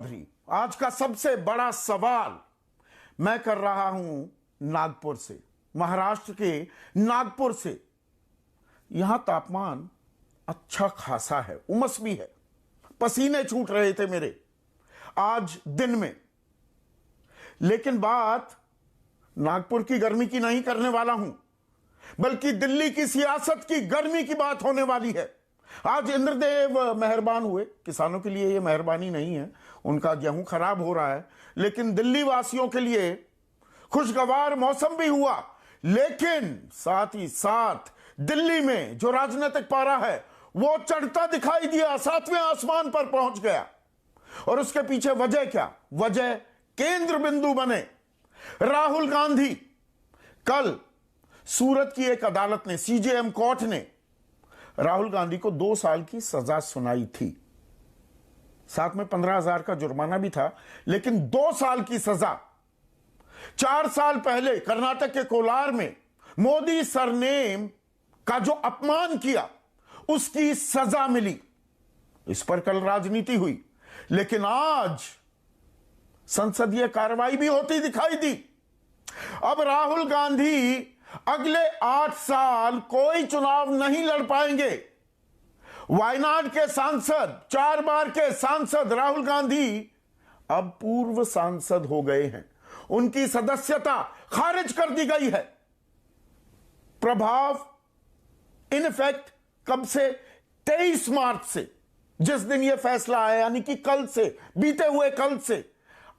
चौधरी, आज का सबसे बड़ा सवाल मैं कर रहा हूं नागपुर से, महाराष्ट्र के नागपुर से। यहां तापमान अच्छा खासा है, उमस भी है, पसीने छूट रहे थे मेरे आज दिन में। लेकिन बात नागपुर की गर्मी की नहीं करने वाला हूं, बल्कि दिल्ली की सियासत की गर्मी की बात होने वाली है। आज इंद्रदेव मेहरबान हुए, किसानों के लिए यह मेहरबानी नहीं है, उनका गेहूं खराब हो रहा है, लेकिन दिल्ली वासियों के लिए खुशगवार मौसम भी हुआ। लेकिन साथ ही साथ दिल्ली में जो राजनीतिक पारा है वो चढ़ता दिखाई दिया, 7वें आसमान पर पहुंच गया। और उसके पीछे वजह क्या? वजह केंद्र बिंदु बने राहुल गांधी। कल सूरत की एक अदालत ने, सीजेएम कोर्ट ने राहुल गांधी को 2 साल की सजा सुनाई थी, साथ में 15,000 का जुर्माना भी था, लेकिन 2 साल की सजा। 4 साल पहले कर्नाटक के कोलार में मोदी सरनेम का जो अपमान किया उसकी सजा मिली। इस पर कल राजनीति हुई, लेकिन आज संसदीय कार्रवाई भी होती दिखाई दी। अब राहुल गांधी अगले 8 साल कोई चुनाव नहीं लड़ पाएंगे। वायनाड के सांसद, 4 बार के सांसद राहुल गांधी अब पूर्व सांसद हो गए हैं, उनकी सदस्यता खारिज कर दी गई है। प्रभाव इन इफेक्ट कब से? 23 मार्च से, जिस दिन यह फैसला आया, यानी कि कल से, बीते हुए कल से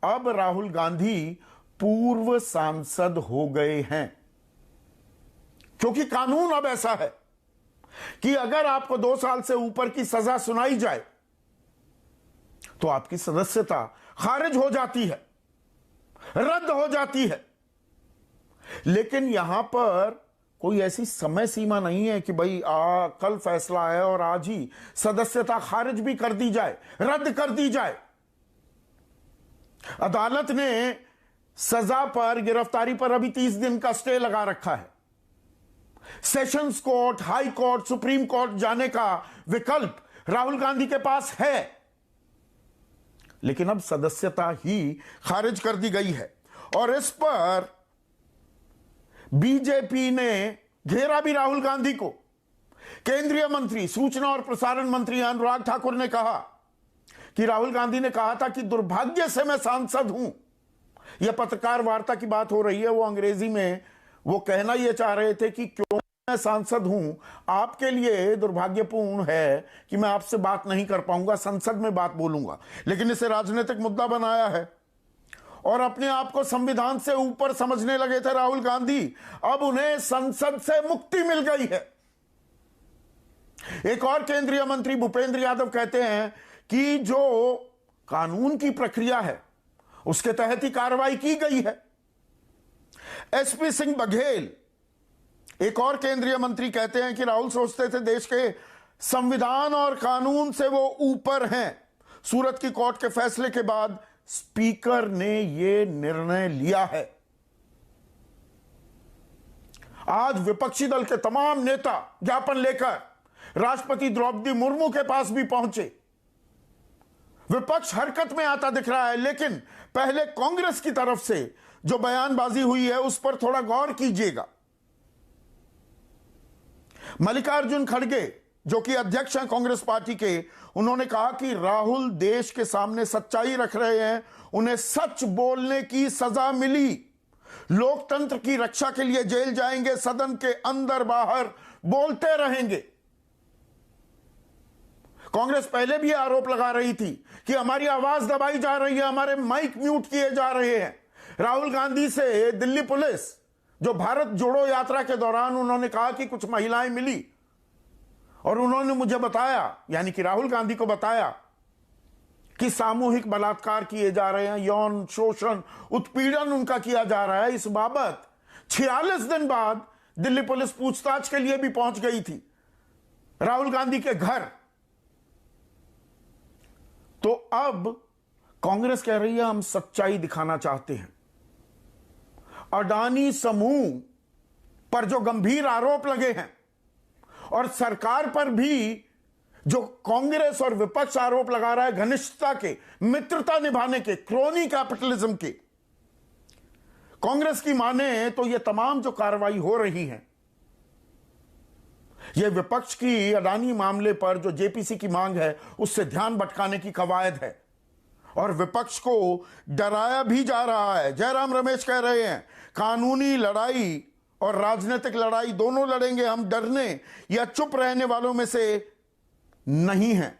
अब राहुल गांधी पूर्व सांसद हो गए हैं। क्योंकि कानून अब ऐसा है कि अगर आपको 2 साल से ऊपर की सजा सुनाई जाए तो आपकी सदस्यता खारिज हो जाती है, रद्द हो जाती है। लेकिन यहां पर कोई ऐसी समय सीमा नहीं है कि भाई कल फैसला है और आज ही सदस्यता खारिज भी कर दी जाए, रद्द कर दी जाए। अदालत ने सजा पर, गिरफ्तारी पर अभी 30 दिन का स्टे लगा रखा है। Sessions court, high court, supreme court जाने का विकल्प राहुल गांधी के पास है, लेकिन अब सदस्यता ही खारिज कर दी गई है। और इस पर बीजेपी ने घेरा भी राहुल गांधी को। केंद्रीय मंत्री, सूचना और प्रसारण मंत्री अनुराग ठाकुर ने कहा कि राहुल गांधी ने कहा था कि दुर्भाग्य से मैं सांसद हूं। यह पत्रकार वार्ता की बात हो रही है, वो अंग्रेजी में वो कहना यह चाह रहे थे कि क्यों मैं सांसद हूं, आपके लिए दुर्भाग्यपूर्ण है कि मैं आपसे बात नहीं कर पाऊंगा, संसद में बात बोलूंगा। लेकिन इसे राजनीतिक मुद्दा बनाया है और अपने आप को संविधान से ऊपर समझने लगे थे राहुल गांधी। अब उन्हें संसद से मुक्ति मिल गई है। एक और केंद्रीय मंत्री भूपेंद्र यादव कहते हैं कि जो कानून की प्रक्रिया है उसके तहत ही कार्रवाई की गई है। एसपी सिंह बघेल, एक और केंद्रीय मंत्री, कहते हैं कि राहुल सोचते थे देश के संविधान और कानून से वो ऊपर हैं। सूरत की कोर्ट के फैसले के बाद स्पीकर ने ये निर्णय लिया है। आज विपक्षी दल के तमाम नेता ज्ञापन लेकर राष्ट्रपति द्रौपदी मुर्मू के पास भी पहुंचे। विपक्ष हरकत में आता दिख रहा है, लेकिन पहले कांग्रेस की तरफ से जो बयानबाजी हुई है उस पर थोड़ा गौर कीजिएगा। मल्लिकार्जुन खड़गे, जो कि अध्यक्ष हैं कांग्रेस पार्टी के, उन्होंने कहा कि राहुल देश के सामने सच्चाई रख रहे हैं, उन्हें सच बोलने की सजा मिली, लोकतंत्र की रक्षा के लिए जेल जाएंगे, सदन के अंदर बाहर बोलते रहेंगे। कांग्रेस पहले भी आरोप लगा रही थी कि हमारी आवाज दबाई जा रही है, हमारे माइक म्यूट किए जा रहे हैं। राहुल गांधी से दिल्ली पुलिस, जो भारत जोड़ो यात्रा के दौरान उन्होंने कहा कि कुछ महिलाएं मिली और उन्होंने मुझे बताया, यानी कि राहुल गांधी को बताया, कि सामूहिक बलात्कार किए जा रहे हैं, यौन शोषण, उत्पीड़न उनका किया जा रहा है। इस बाबत 46 दिन बाद दिल्ली पुलिस पूछताछ के लिए भी पहुंच गई थी राहुल गांधी के घर। तो अब कांग्रेस कह रही है हम सच्चाई दिखाना चाहते हैं। अडानी समूह पर जो गंभीर आरोप लगे हैं और सरकार पर भी जो कांग्रेस और विपक्ष आरोप लगा रहा है घनिष्ठता के, मित्रता निभाने के, क्रोनी कैपिटलिज्म के, कांग्रेस की माने तो यह तमाम जो कार्रवाई हो रही है, यह विपक्ष की अडानी मामले पर जो जेपीसी की मांग है उससे ध्यान भटकाने की कवायद है और विपक्ष को डराया भी जा रहा है। जयराम रमेश कह रहे हैं कानूनी लड़ाई और राजनीतिक लड़ाई दोनों लड़ेंगे, हम डरने या चुप रहने वालों में से नहीं है।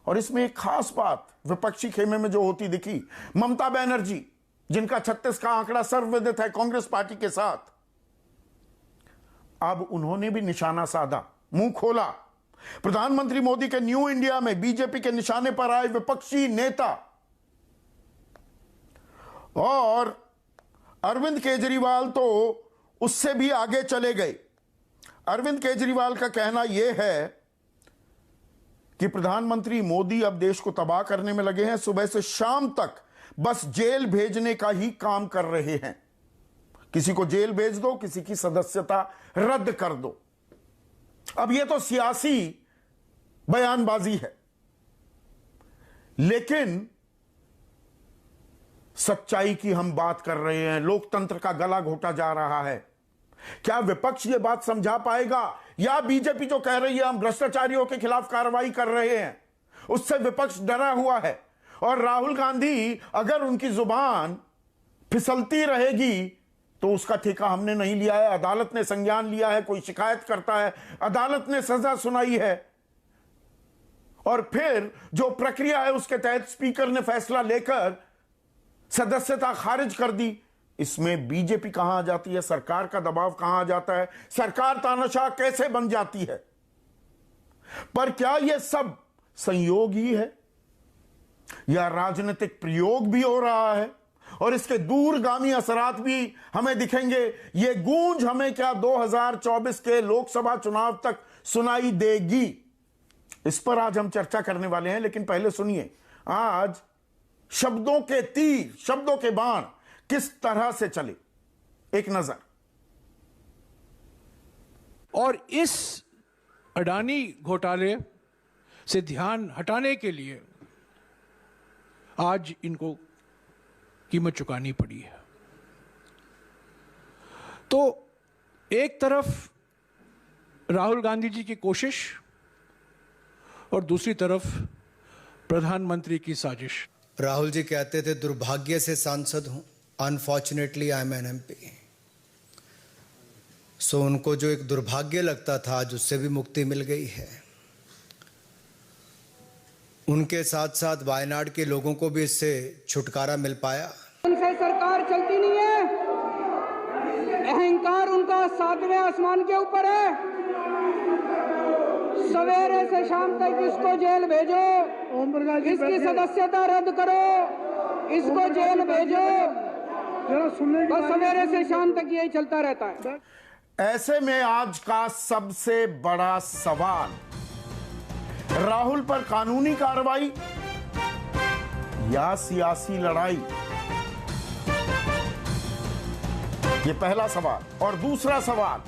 और इसमें एक खास बात विपक्षी खेमे में जो होती दिखी, ममता बनर्जी जिनका 36 का आंकड़ा सर्वविदित है कांग्रेस पार्टी के साथ, अब उन्होंने भी निशाना साधा, मुंह खोला। प्रधानमंत्री मोदी के न्यू इंडिया में बीजेपी के निशाने पर आए विपक्षी नेता और अरविंद केजरीवाल तो उससे भी आगे चले गए। अरविंद केजरीवाल का कहना यह है कि प्रधानमंत्री मोदी अब देश को तबाह करने में लगे हैं, सुबह से शाम तक बस जेल भेजने का ही काम कर रहे हैं। किसी को जेल भेज दो, किसी की सदस्यता रद्द कर दो। अब यह तो सियासी बयानबाजी है, लेकिन सच्चाई की हम बात कर रहे हैं। लोकतंत्र का गला घोटा जा रहा है। क्या विपक्ष यह बात समझा पाएगा, या बीजेपी जो कह रही है हम भ्रष्टाचारियों के खिलाफ कार्रवाई कर रहे हैं, उससे विपक्ष डरा हुआ है। और राहुल गांधी अगर उनकी जुबान फिसलती रहेगी तो उसका ठेका हमने नहीं लिया है, अदालत ने संज्ञान लिया है। कोई शिकायत करता है, अदालत ने सजा सुनाई है, और फिर जो प्रक्रिया है उसके तहत स्पीकर ने फैसला लेकर सदस्यता खारिज कर दी। इसमें बीजेपी कहां आ जाती है, सरकार का दबाव कहां आ जाता है, सरकार तानाशाह कैसे बन जाती है। पर क्या यह सब संयोग ही है या राजनीतिक प्रयोग भी हो रहा है, और इसके दूरगामी असरात भी हमें दिखेंगे। यह गूंज हमें क्या 2024 के लोकसभा चुनाव तक सुनाई देगी, इस पर आज हम चर्चा करने वाले हैं। लेकिन पहले सुनिए आज शब्दों के तीर, शब्दों के बाण किस तरह से चले, एक नजर। और इस अडानी घोटाले से ध्यान हटाने के लिए आज इनको कीमत चुकानी पड़ी है। तो एक तरफ राहुल गांधी जी की कोशिश और दूसरी तरफ प्रधानमंत्री की साजिश। राहुल जी कहते थे दुर्भाग्य से सांसद हूं, unfortunately I am an MP. So उनको जो एक दुर्भाग्य लगता था आज उससे भी मुक्ति मिल गई है। उनके साथ साथ वायनाड के लोगों को भी इससे छुटकारा मिल पाया। उनसे सरकार चलती नहीं है, अहंकार उनका 7वें आसमान के ऊपर है। सवेरे से शाम तक इसको जेल भेजो, इसकी सदस्यता रद्द करो, इसको जेल भेजो, बस सवेरे से शाम तक यही चलता रहता है। ऐसे में आज का सबसे बड़ा सवाल, राहुल पर कानूनी कार्रवाई या सियासी लड़ाई, ये पहला सवाल। और दूसरा सवाल,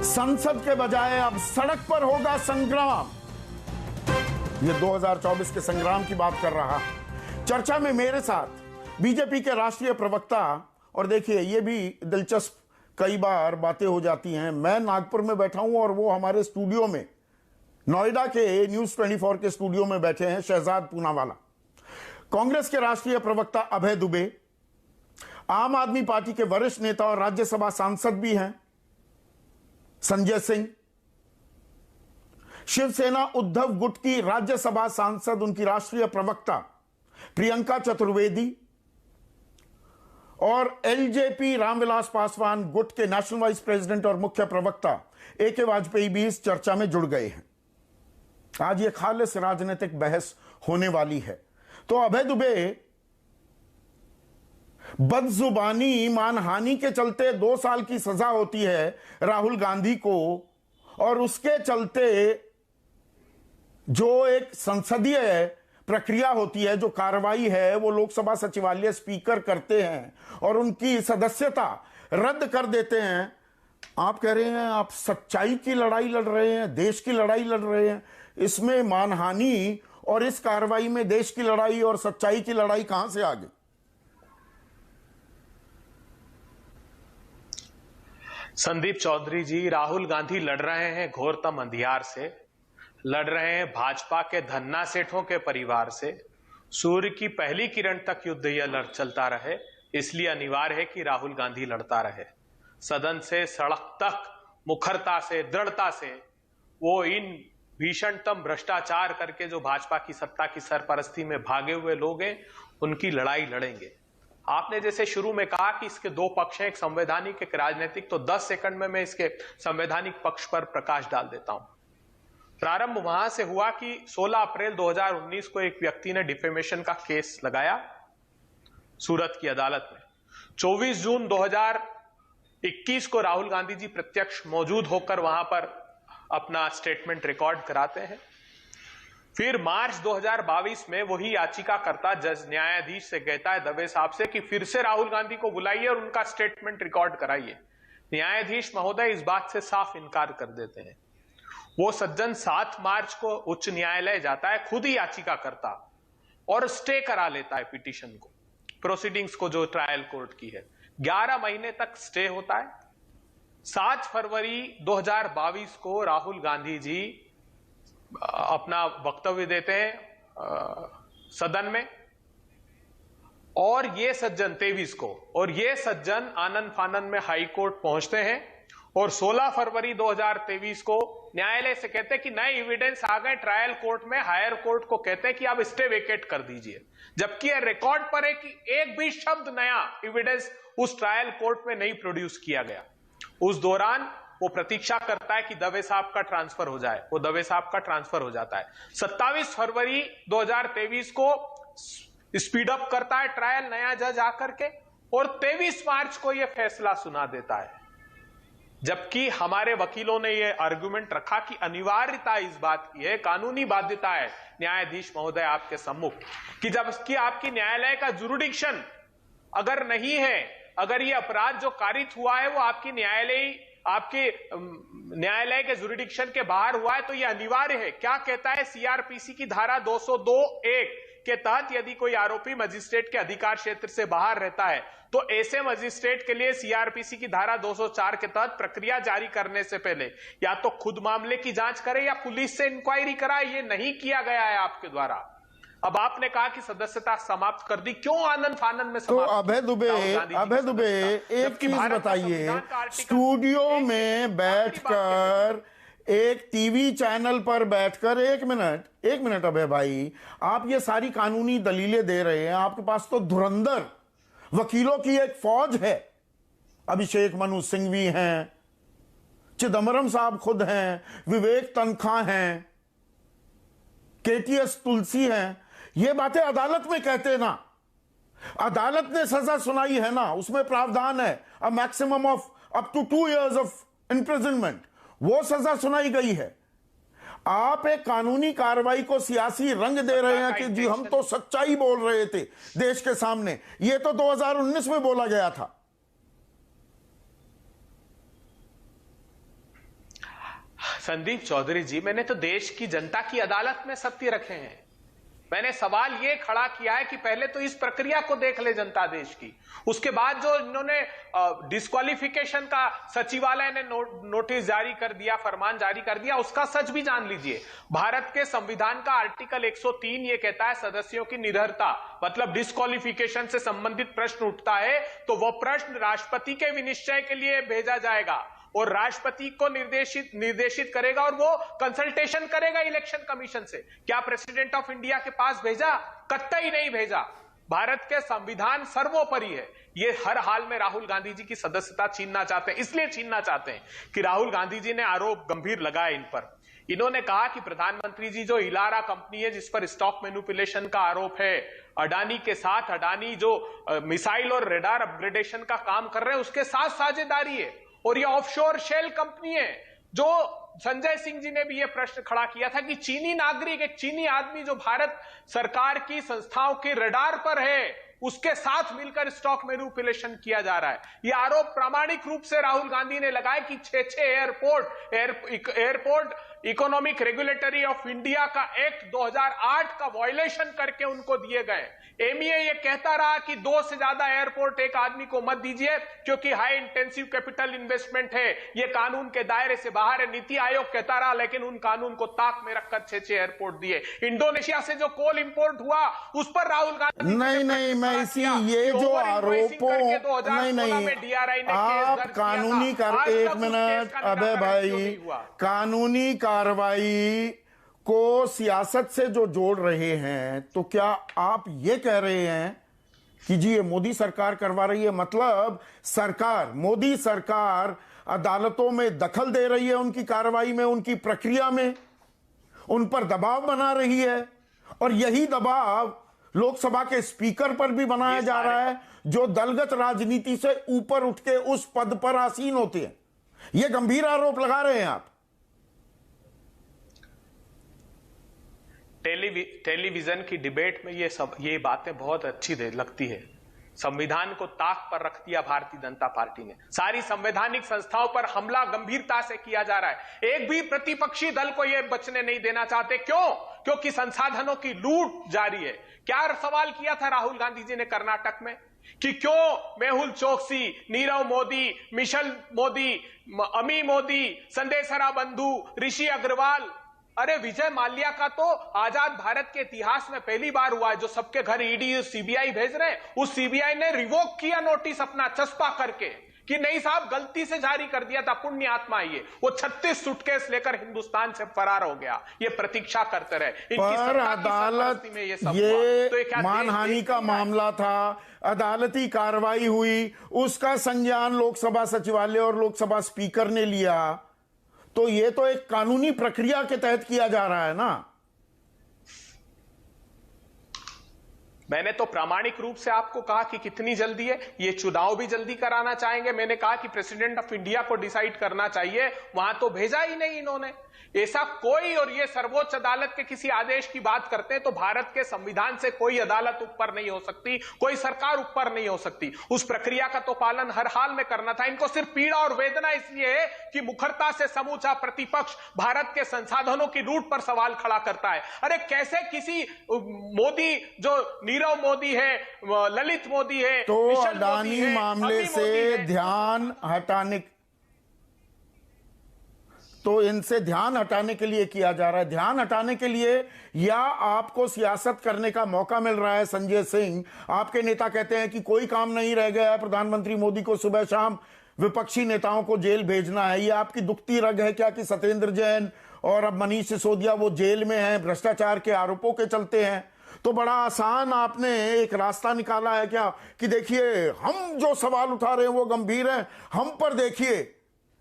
संसद के बजाय अब सड़क पर होगा संग्राम। ये 2024 के संग्राम की बात कर रहा। चर्चा में मेरे साथ बीजेपी के राष्ट्रीय प्रवक्ता, और देखिए ये भी दिलचस्प कई बार बातें हो जाती हैं। मैं नागपुर में बैठा हूं और वो हमारे स्टूडियो में, नोएडा के न्यूज 24 के स्टूडियो में बैठे हैं, शहजाद पूनावाला। कांग्रेस के राष्ट्रीय प्रवक्ता अभय दुबे, आम आदमी पार्टी के वरिष्ठ नेता और राज्यसभा सांसद भी हैं संजय सिंह, शिवसेना उद्धव गुट की राज्यसभा सांसद, उनकी राष्ट्रीय प्रवक्ता प्रियंका चतुर्वेदी, और एलजेपी रामविलास पासवान गुट के नेशनल वाइस प्रेसिडेंट और मुख्य प्रवक्ता AK वाजपेयी भी इस चर्चा में जुड़ गए हैं। आज यह खालिस राजनीतिक बहस होने वाली है। तो अभय दुबे, बदजुबानी मानहानि के चलते 2 साल की सजा होती है राहुल गांधी को, और उसके चलते जो एक संसदीय प्रक्रिया होती है, जो कार्रवाई है, वो लोकसभा सचिवालय स्पीकर करते हैं और उनकी सदस्यता रद्द कर देते हैं। आप कह रहे हैं आप सच्चाई की लड़ाई लड़ रहे हैं, देश की लड़ाई लड़ रहे हैं। इसमें मानहानि और इस कार्रवाई में देश की लड़ाई और सच्चाई की लड़ाई कहां से आ गई? संदीप चौधरी जी, राहुल गांधी लड़ रहे हैं घोरतम अंधियार से, लड़ रहे हैं भाजपा के धन्ना सेठों के परिवार से। सूर्य की पहली किरण तक युद्ध यह चलता रहे, इसलिए अनिवार्य है कि राहुल गांधी लड़ता रहे। सदन से सड़क तक मुखरता से, दृढ़ता से वो इन भीषणतम भ्रष्टाचार करके जो भाजपा की सत्ता की सरपरस्ती में भागे हुए लोग हैं, उनकी लड़ाई लड़ेंगे। आपने जैसे शुरू में कहा कि इसके दो पक्ष हैं, एक संवैधानिक एक राजनीतिक, तो 10 सेकंड में मैं इसके संवैधानिक पक्ष पर प्रकाश डाल देता हूं। प्रारंभ वहां से हुआ कि 16 अप्रैल 2019 को एक व्यक्ति ने डिफेमेशन का केस लगाया सूरत की अदालत में। 24 जून 2021 को राहुल गांधी जी प्रत्यक्ष मौजूद होकर वहां पर अपना स्टेटमेंट रिकॉर्ड कराते हैं। फिर मार्च 2022 में वही याचिकाकर्ता जज न्यायाधीश से कहता है, दवे साहब से, कि फिर से राहुल गांधी को बुलाइए और उनका स्टेटमेंट रिकॉर्ड कराइए। न्यायाधीश महोदय इस बात से साफ इनकार कर देते हैं। वो सज्जन 7 मार्च को उच्च न्यायालय जाता है, खुद ही याचिकाकर्ता, और स्टे करा लेता है पिटीशन को, प्रोसीडिंग्स को जो ट्रायल कोर्ट की है। 11 महीने तक स्टे होता है। 7 फरवरी 2022 को राहुल गांधी जी अपना वक्तव्य देते हैं सदन में, और ये सज्जन 23 को, और ये सज्जन आनंद फानंद में हाई कोर्ट पहुंचते हैं और 16 फरवरी 2023 को न्यायालय से कहते हैं कि नए एविडेंस आ गए ट्रायल कोर्ट में। हायर कोर्ट को कहते हैं कि आप स्टे वेकेट कर दीजिए, जबकि यह रिकॉर्ड पर है कि एक भी शब्द नया एविडेंस उस ट्रायल कोर्ट में नहीं प्रोड्यूस किया गया। उस दौरान वो प्रतीक्षा करता है कि दवे साहब का ट्रांसफर हो जाए, वो दवे साहब का ट्रांसफर हो जाता है। 27 फरवरी 2023 को स्पीड अप करता है ट्रायल नया जज आकर के, और 23 मार्च को यह फैसला सुना देता है। जबकि हमारे वकीलों ने यह आर्गुमेंट रखा कि अनिवार्यता इस बात की है, कानूनी बाध्यता है न्यायाधीश महोदय आपके सम्मुख, कि जबकि आपकी न्यायालय का जुरिडिक्शन अगर नहीं है, अगर यह अपराध जो कारित हुआ है वो आपके न्यायालय के जुरिडिक्शन के बाहर हुआ है, तो यह अनिवार्य है। क्या कहता है सीआरपीसी की धारा 202(1) के तहत, यदि कोई आरोपी मजिस्ट्रेट के अधिकार क्षेत्र से बाहर रहता है तो ऐसे मजिस्ट्रेट के लिए सीआरपीसी की धारा 204 के तहत प्रक्रिया जारी करने से पहले या तो खुद मामले की जांच करे या पुलिस से इंक्वायरी कराए। ये नहीं किया गया है आपके द्वारा। अब आपने कहा कि सदस्यता समाप्त कर दी, क्यों आनंद फानंद में समाप्त? तो अभय दुबे एक चीज बताइए, स्टूडियो में बैठकर एक टीवी चैनल पर बैठकर, एक मिनट अभय भाई, आप ये सारी कानूनी दलीलें दे रहे हैं। आपके पास तो धुरंधर वकीलों की एक फौज है। अभिषेक मनु सिंघवी हैं, चिदम्बरम साहब खुद हैं, विवेक तनखा हैं, केटीएस तुलसी हैं। ये बातें अदालत में कहते ना, अदालत ने सजा सुनाई है ना, उसमें प्रावधान है a maximum of up to 2 years of imprisonment, वो सजा सुनाई गई है। आप एक कानूनी कार्रवाई को सियासी रंग दे रहे हैं कि जी हम तो सच्चाई बोल रहे थे देश के सामने। ये तो 2019 में बोला गया था। संदीप चौधरी जी, मैंने तो देश की जनता की अदालत में सत्य रखे हैं। मैंने सवाल यह खड़ा किया है कि पहले तो इस प्रक्रिया को देख ले जनता देश की, उसके बाद जो इन्होंने डिस्क्वालिफिकेशन का सचिवालय ने नोटिस जारी कर दिया, फरमान जारी कर दिया, उसका सच भी जान लीजिए। भारत के संविधान का आर्टिकल 103 ये कहता है सदस्यों की निर्भरता, मतलब डिस्क्वालिफिकेशन से संबंधित प्रश्न उठता है तो वह प्रश्न राष्ट्रपति के विनिश्चय के लिए भेजा जाएगा और राष्ट्रपति को निर्देशित करेगा और वो कंसल्टेशन करेगा इलेक्शन कमीशन से। क्या प्रेसिडेंट ऑफ इंडिया के पास भेजा? कतई नहीं भेजा। भारत के संविधान सर्वोपरि है। ये हर हाल में राहुल गांधी जी की सदस्यता छीनना चाहते हैं, इसलिए छीनना चाहते हैं कि राहुल गांधी जी ने आरोप गंभीर लगाए इन पर। इन्होंने कहा कि प्रधानमंत्री जी जो इलारा कंपनी है जिस पर स्टॉक मैनिपुलेशन का आरोप है, अडानी के साथ, अडानी जो मिसाइल और रेडार अपग्रेडेशन का काम कर रहे हैं उसके साथ साझेदारी है, और ये ऑफशोर शेल कंपनी है। जो संजय सिंह जी ने भी ये प्रश्न खड़ा किया था कि चीनी नागरिक, एक चीनी आदमी जो भारत सरकार की संस्थाओं के रडार पर है, उसके साथ मिलकर स्टॉक मैनिपुलेशन किया जा रहा है। यह आरोप प्रामाणिक रूप से राहुल गांधी ने लगाया कि 6 airport economic regulatory of India का एक्ट 2008 का वायलेशन करके उनको दिए गए। एमईए ये कहता रहा कि 2 से ज्यादा एयरपोर्ट एक आदमी को मत दीजिए क्योंकि हाई इंटेंसिव कैपिटल इन्वेस्टमेंट है, ये कानून के दायरे से बाहर है। नीति आयोग कहता रहा, लेकिन उन कानून को ताक में रखकर 6 एयरपोर्ट दिए। इंडोनेशिया से जो कोल इंपोर्ट हुआ उस पर राहुल गांधी नहीं, मैं इसी ये जो आरोपों नहीं डीआरआई ने आप कानूनी कर एक मिनट, अबे भाई, कानूनी कार्रवाई को सियासत से जो जोड़ रहे हैं, तो क्या आप ये कह रहे हैं कि जी ये मोदी सरकार करवा रही है? मतलब सरकार, मोदी सरकार अदालतों में दखल दे रही है, उनकी कार्रवाई में, उनकी प्रक्रिया में, उन पर दबाव बना रही है, और यही दबाव लोकसभा के स्पीकर पर भी बनाया जा रहा है, जो दलगत राजनीति से ऊपर उठ के उस पद पर आसीन होते हैं। यह गंभीर आरोप लगा रहे हैं आप। टेलीविजन की डिबेट में ये बातें बहुत अच्छी लगती है। संविधान को ताक पर रख दिया भारतीय जनता पार्टी ने। सारी संवैधानिक संस्थाओं पर हमला गंभीरता से किया जा रहा है। एक भी प्रतिपक्षी दल को यह बचने नहीं देना चाहते। क्यों? क्योंकि संसाधनों की लूट जारी है। क्या सवाल किया था राहुल गांधी जी ने कर्नाटक में कि क्यों मेहुल चोकसी, नीरव मोदी, मिशेल मोदी, अमी मोदी, संदेशरा बंधु, ऋषि अग्रवाल, अरे विजय माल्या का तो आजाद भारत के इतिहास में पहली बार हुआ है जो सबके घर ईडी सीबीआई भेज रहे हैं। उस सीबीआई ने रिवोक किया नोटिस अपना चस्पा करके कि नहीं साहब गलती से जारी कर दिया था, पुण्य आत्मा ये। वो 36 सूटकेस लेकर हिंदुस्तान से फरार हो गया। ये प्रतीक्षा करते रहे। पर अदालत में ये मानहानि का मामला था, अदालती कार्रवाई हुई, उसका संज्ञान लोकसभा सचिवालय और लोकसभा स्पीकर ने लिया, तो ये तो एक कानूनी प्रक्रिया के तहत किया जा रहा है ना। मैंने तो प्रामाणिक रूप से आपको कहा कि कितनी जल्दी है, ये चुनाव भी जल्दी कराना चाहेंगे। मैंने कहा कि प्रेसिडेंट ऑफ इंडिया को डिसाइड करना चाहिए, वहां तो भेजा ही नहीं इन्होंने ऐसा कोई। और ये सर्वोच्च अदालत के किसी आदेश की बात करते हैं तो भारत के संविधान से कोई अदालत ऊपर नहीं हो सकती, कोई सरकार ऊपर नहीं हो सकती। उस प्रक्रिया का तो पालन हर हाल में करना था। इनको सिर्फ पीड़ा और वेदना इसलिए है कि मुखरता से समूचा प्रतिपक्ष भारत के संसाधनों की लूट पर सवाल खड़ा करता है। अरे कैसे किसी मोदी, जो नीरव मोदी है, ललित मोदी है, तो अडानी मामले से ध्यान हटाने, तो इनसे ध्यान हटाने के लिए किया जा रहा है। ध्यान हटाने के लिए या आपको सियासत करने का मौका मिल रहा है। संजय सिंह, आपके नेता कहते हैं कि कोई काम नहीं रह गया है, प्रधानमंत्री मोदी को सुबह शाम विपक्षी नेताओं को जेल भेजना है। ये आपकी दुखती रग है क्या कि सत्येंद्र जैन और अब मनीष सिसोदिया वो जेल में हैं, भ्रष्टाचार के आरोपों के चलते हैं? तो बड़ा आसान आपने एक रास्ता निकाला है क्या कि देखिए हम जो सवाल उठा रहे हैं वो गंभीर है, हम पर देखिए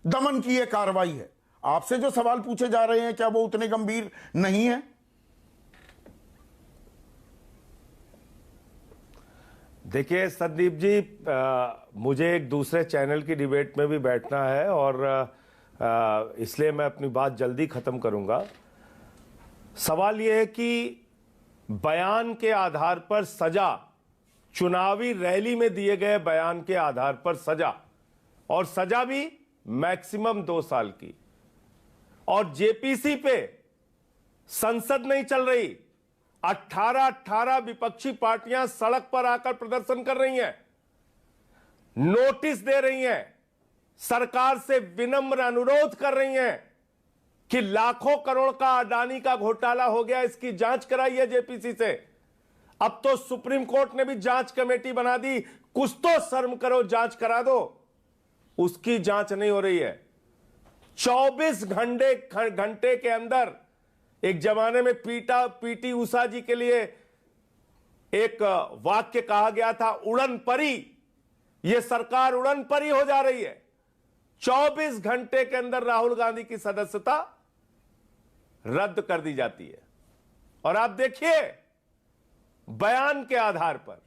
दमन की ये कार्रवाई है। आपसे जो सवाल पूछे जा रहे हैं क्या वो उतने गंभीर नहीं है? देखिए संदीप जी, मुझे एक दूसरे चैनल की डिबेट में भी बैठना है और इसलिए मैं अपनी बात जल्दी खत्म करूंगा। सवाल यह है कि बयान के आधार पर सजा, चुनावी रैली में दिए गए बयान के आधार पर सजा, और सजा भी मैक्सिमम 2 साल की, और जेपीसी पे संसद नहीं चल रही, 18 विपक्षी पार्टियां सड़क पर आकर प्रदर्शन कर रही हैं, नोटिस दे रही हैं, सरकार से विनम्र अनुरोध कर रही हैं कि लाखों करोड़ का अडानी का घोटाला हो गया, इसकी जांच कराइए जेपीसी से। अब तो सुप्रीम कोर्ट ने भी जांच कमेटी बना दी, कुछ तो शर्म करो, जांच करा दो। उसकी जांच नहीं हो रही है। 24 घंटे के अंदर, एक जमाने में पीटी उषा जी के लिए एक वाक्य कहा गया था, उड़न परी। यह सरकार उड़न परी हो जा रही है। 24 घंटे के अंदर राहुल गांधी की सदस्यता रद्द कर दी जाती है। और आप देखिए बयान के आधार पर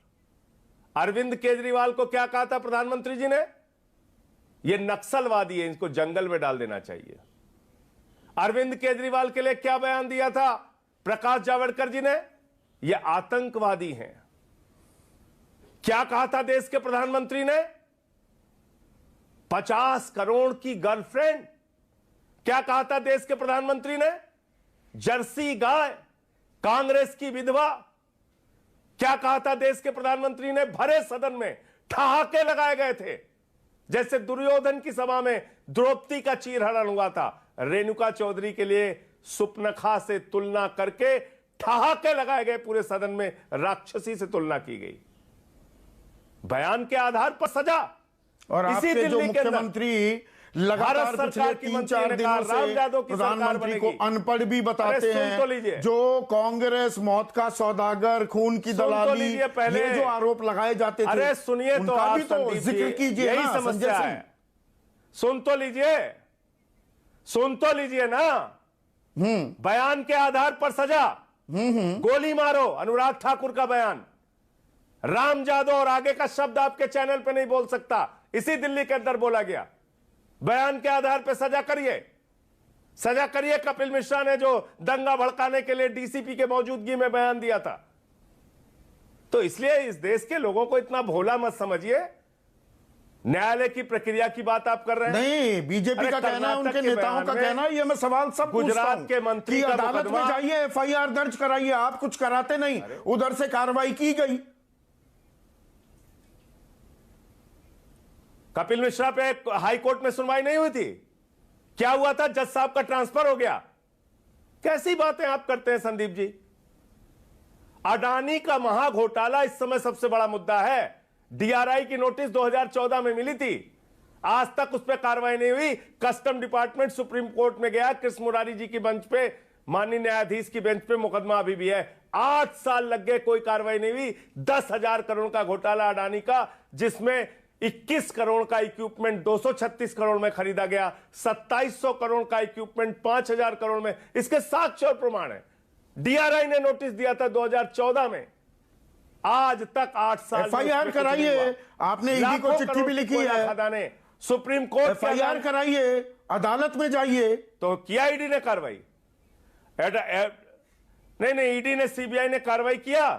अरविंद केजरीवाल को क्या कहा था प्रधानमंत्री जी ने, ये नक्सलवादी है, इनको जंगल में डाल देना चाहिए। अरविंद केजरीवाल के लिए क्या बयान दिया था प्रकाश जावड़ेकर जी ने, ये आतंकवादी हैं। क्या कहा था देश के प्रधानमंत्री ने, 50 करोड़ की गर्लफ्रेंड, क्या कहा था देश के प्रधानमंत्री ने? जर्सी गाय, कांग्रेस की विधवा। क्या कहा था देश के प्रधानमंत्री ने? भरे सदन में ठहाके लगाए गए थे, जैसे दुर्योधन की सभा में द्रौपदी का चीरहरण हुआ था। रेणुका चौधरी के लिए सुपनखा से तुलना करके ठहाके लगाए गए, पूरे सदन में राक्षसी से तुलना की गई। बयान के आधार पर सजा। और आपके जो दिल्ली के अंदर मुख्यमंत्री लगातार पिछले 3-4 दिनों से प्रधानमंत्री को अनपढ़ भी बताते हैं, जो कांग्रेस मौत का सौदागर, खून की दलाली, ये जो आरोप लगाए जाते थे, अरे सुनिए तो उनका आप भी तो जिक्र कीजिए। यही ना, समस्या संजय है। सुन तो लीजिए ना। बयान के आधार पर सजा, गोली मारो। अनुराग ठाकुर का बयान, राम जादव और आगे का शब्द आपके चैनल पे नहीं बोल सकता, इसी दिल्ली के अंदर बोला गया। बयान के आधार पर सजा करिए। कपिल मिश्रा ने जो दंगा भड़काने के लिए डीसीपी के मौजूदगी में बयान दिया था। तो इसलिए इस देश के लोगों को इतना भोला मत समझिए। न्यायालय की प्रक्रिया की बात आप कर रहे हैं। नहीं, बीजेपी का कहना है, उनके नेताओं का कहना है, ये मैं सवाल सब गुजरात के मंत्री की का अदालत में जाइए, एफआईआर दर्ज कराइए। आप कुछ कराते नहीं, उधर से कार्रवाई की गई। कपिल मिश्रा पे हाई कोर्ट में सुनवाई नहीं हुई थी। क्या हुआ था? जज साहब का ट्रांसफर हो गया। कैसी बातें आप करते हैं संदीप जी? अडानी का महाघोटाला इस समय सबसे बड़ा मुद्दा है। डीआरआई की नोटिस 2014 में मिली थी, आज तक उस पर कार्रवाई नहीं हुई। कस्टम डिपार्टमेंट सुप्रीम कोर्ट में गया, कृष्ण मुरारी जी की बेंच पे, माननीय न्यायाधीश की बेंच पे मुकदमा अभी भी है। 8 साल लग गए, कोई कार्रवाई नहीं हुई। 10,000 करोड़ का घोटाला अडानी का, जिसमें 21 करोड़ का इक्विपमेंट 236 करोड़ में खरीदा गया, 2700 करोड़ का इक्विपमेंट 5000 करोड़ में। इसके साक्ष्य और प्रमाण है। डीआरआई ने नोटिस दिया था 2014 में, आज तक 8 साल एफआईआर कराइए। आपने ईडी को चिट्ठी भी लिखी है, सुप्रीम कोर्ट एफआईआर कराइए, अदालत में जाइए। तो किया ईडी ने कार्रवाई? नहीं, ईडी ने, सीबीआई ने कार्रवाई किया।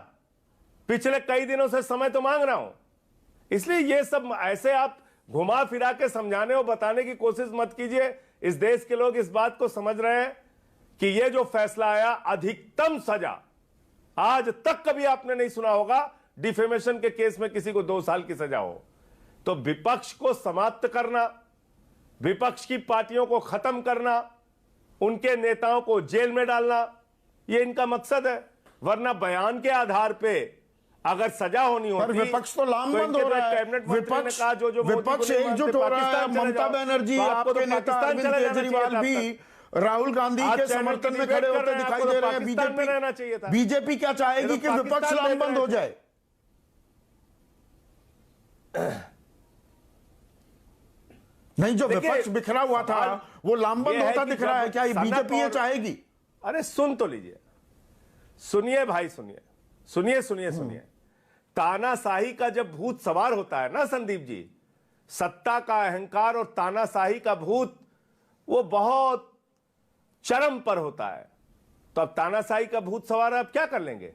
पिछले कई दिनों से समय तो मांग रहा हूं। इसलिए ये सब ऐसे आप घुमा फिरा के समझाने और बताने की कोशिश मत कीजिए। इस देश के लोग इस बात को समझ रहे हैं कि ये जो फैसला आया, अधिकतम सजा आज तक कभी आपने नहीं सुना होगा डिफेमेशन के केस में किसी को 2 साल की सजा हो। तो विपक्ष को समाप्त करना, विपक्ष की पार्टियों को खत्म करना, उनके नेताओं को जेल में डालना, यह इनका मकसद है। वरना बयान के आधार पे अगर सजा होनी होती, विपक्ष तो लामबंद हो रहा है। विपक्ष एकजुट हो रहा है। ममता बनर्जी, आपके नेता अरविंद केजरीवाल भी राहुल गांधी के समर्थन में खड़े होते दिखाई दे रहे हैं। बीजेपी क्या चाहेगी कि विपक्ष लामबंद हो जाए? नहीं, जो विपक्ष बिखरा हुआ था वो लामबंद होता दिख रहा है। क्या ये बीजेपी ये चाहेगी? अरे सुन तो लीजिए, सुनिए भाई, सुनिए। तानाशाही का जब भूत सवार होता है ना संदीप जी, सत्ता का अहंकार और तानाशाही का भूत वो बहुत चरम पर होता है। तो अब तानाशाही का भूत सवार है, अब क्या कर लेंगे?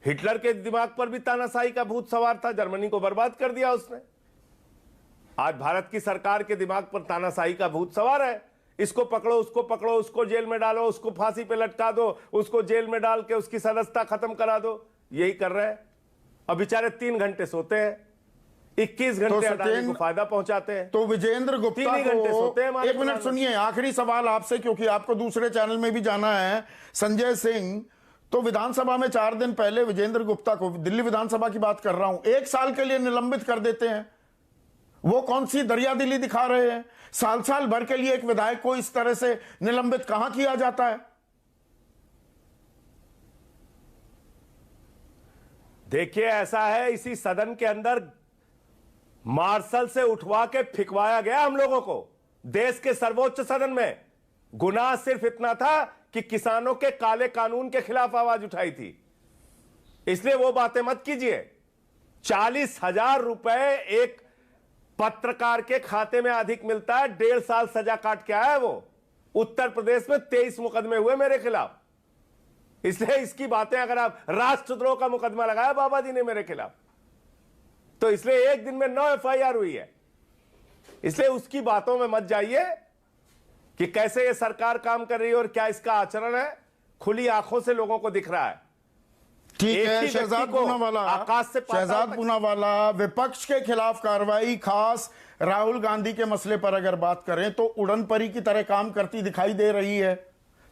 हिटलर के दिमाग पर भी तानाशाही का भूत सवार था, जर्मनी को बर्बाद कर दिया उसने। आज भारत की सरकार के दिमाग पर तानाशाही का भूत सवार है। इसको पकड़ो, उसको पकड़ो, उसको जेल में डालो, उसको फांसी पे लटका दो, उसको जेल में डाल के उसकी सदस्यता खत्म करा दो। यही कर रहे हैं। अब बेचारे 3 घंटे सोते हैं, 21 घंटे अडानी को फायदा पहुंचाते हैं। तो विजेंद्र गुप्ता को 1 मिनट सुनिए, आखिरी सवाल आपसे, क्योंकि आपको दूसरे चैनल में भी जाना है। संजय सिंह, तो विधानसभा में 4 दिन पहले विजेंद्र गुप्ता को, दिल्ली विधानसभा की बात कर रहा हूं, 1 साल के लिए निलंबित कर देते हैं। वो कौन सी दरियादिली दिखा रहे हैं? साल भर के लिए एक विधायक को इस तरह से निलंबित कहां किया जाता है? देखिए, ऐसा है, इसी सदन के अंदर मार्शल से उठवा के फिकवाया गया हम लोगों को, देश के सर्वोच्च सदन में। गुनाह सिर्फ इतना था कि किसानों के काले कानून के खिलाफ आवाज उठाई थी। इसलिए वो बातें मत कीजिए। 40,000 रुपए एक पत्रकार के खाते में अधिक मिलता है, 1.5 साल सजा काट के आया है वो। उत्तर प्रदेश में 23 मुकदमे हुए मेरे खिलाफ। इसलिए इसकी बातें, अगर आप, राष्ट्रद्रोह का मुकदमा लगाया बाबा जी ने मेरे खिलाफ, तो इसलिए 1 दिन में 9 एफआईआर हुई है। इसलिए उसकी बातों में मत जाइए, कि कैसे ये सरकार काम कर रही है और क्या इसका आचरण है, खुली आंखों से लोगों को दिख रहा है। ठीक एक है ही शहजाद व्यक्ति को पूनावाला, आकाश से पाताल शहजाद तक- पूनावाला, विपक्ष के खिलाफ कार्रवाई, खास राहुल गांधी के मसले पर अगर बात करें तो उड़न परी की तरह काम करती दिखाई दे रही है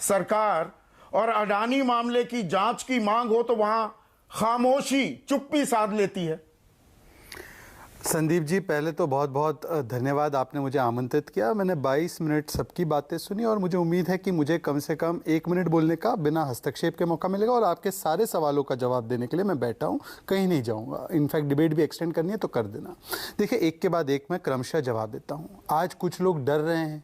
सरकार, और अडानी मामले की जांच की मांग हो तो वहां खामोशी, चुप्पी साध लेती है। संदीप जी, पहले तो बहुत बहुत धन्यवाद, आपने मुझे आमंत्रित किया। मैंने 22 मिनट सबकी बातें सुनी और मुझे उम्मीद है कि मुझे कम से कम 1 मिनट बोलने का बिना हस्तक्षेप के मौका मिलेगा और आपके सारे सवालों का जवाब देने के लिए मैं बैठा हूँ, कहीं नहीं जाऊँगा। इनफैक्ट डिबेट भी एक्सटेंड करनी है तो कर देना। देखिए, एक के बाद एक मैं क्रमशः जवाब देता हूँ। आज कुछ लोग डर रहे हैं,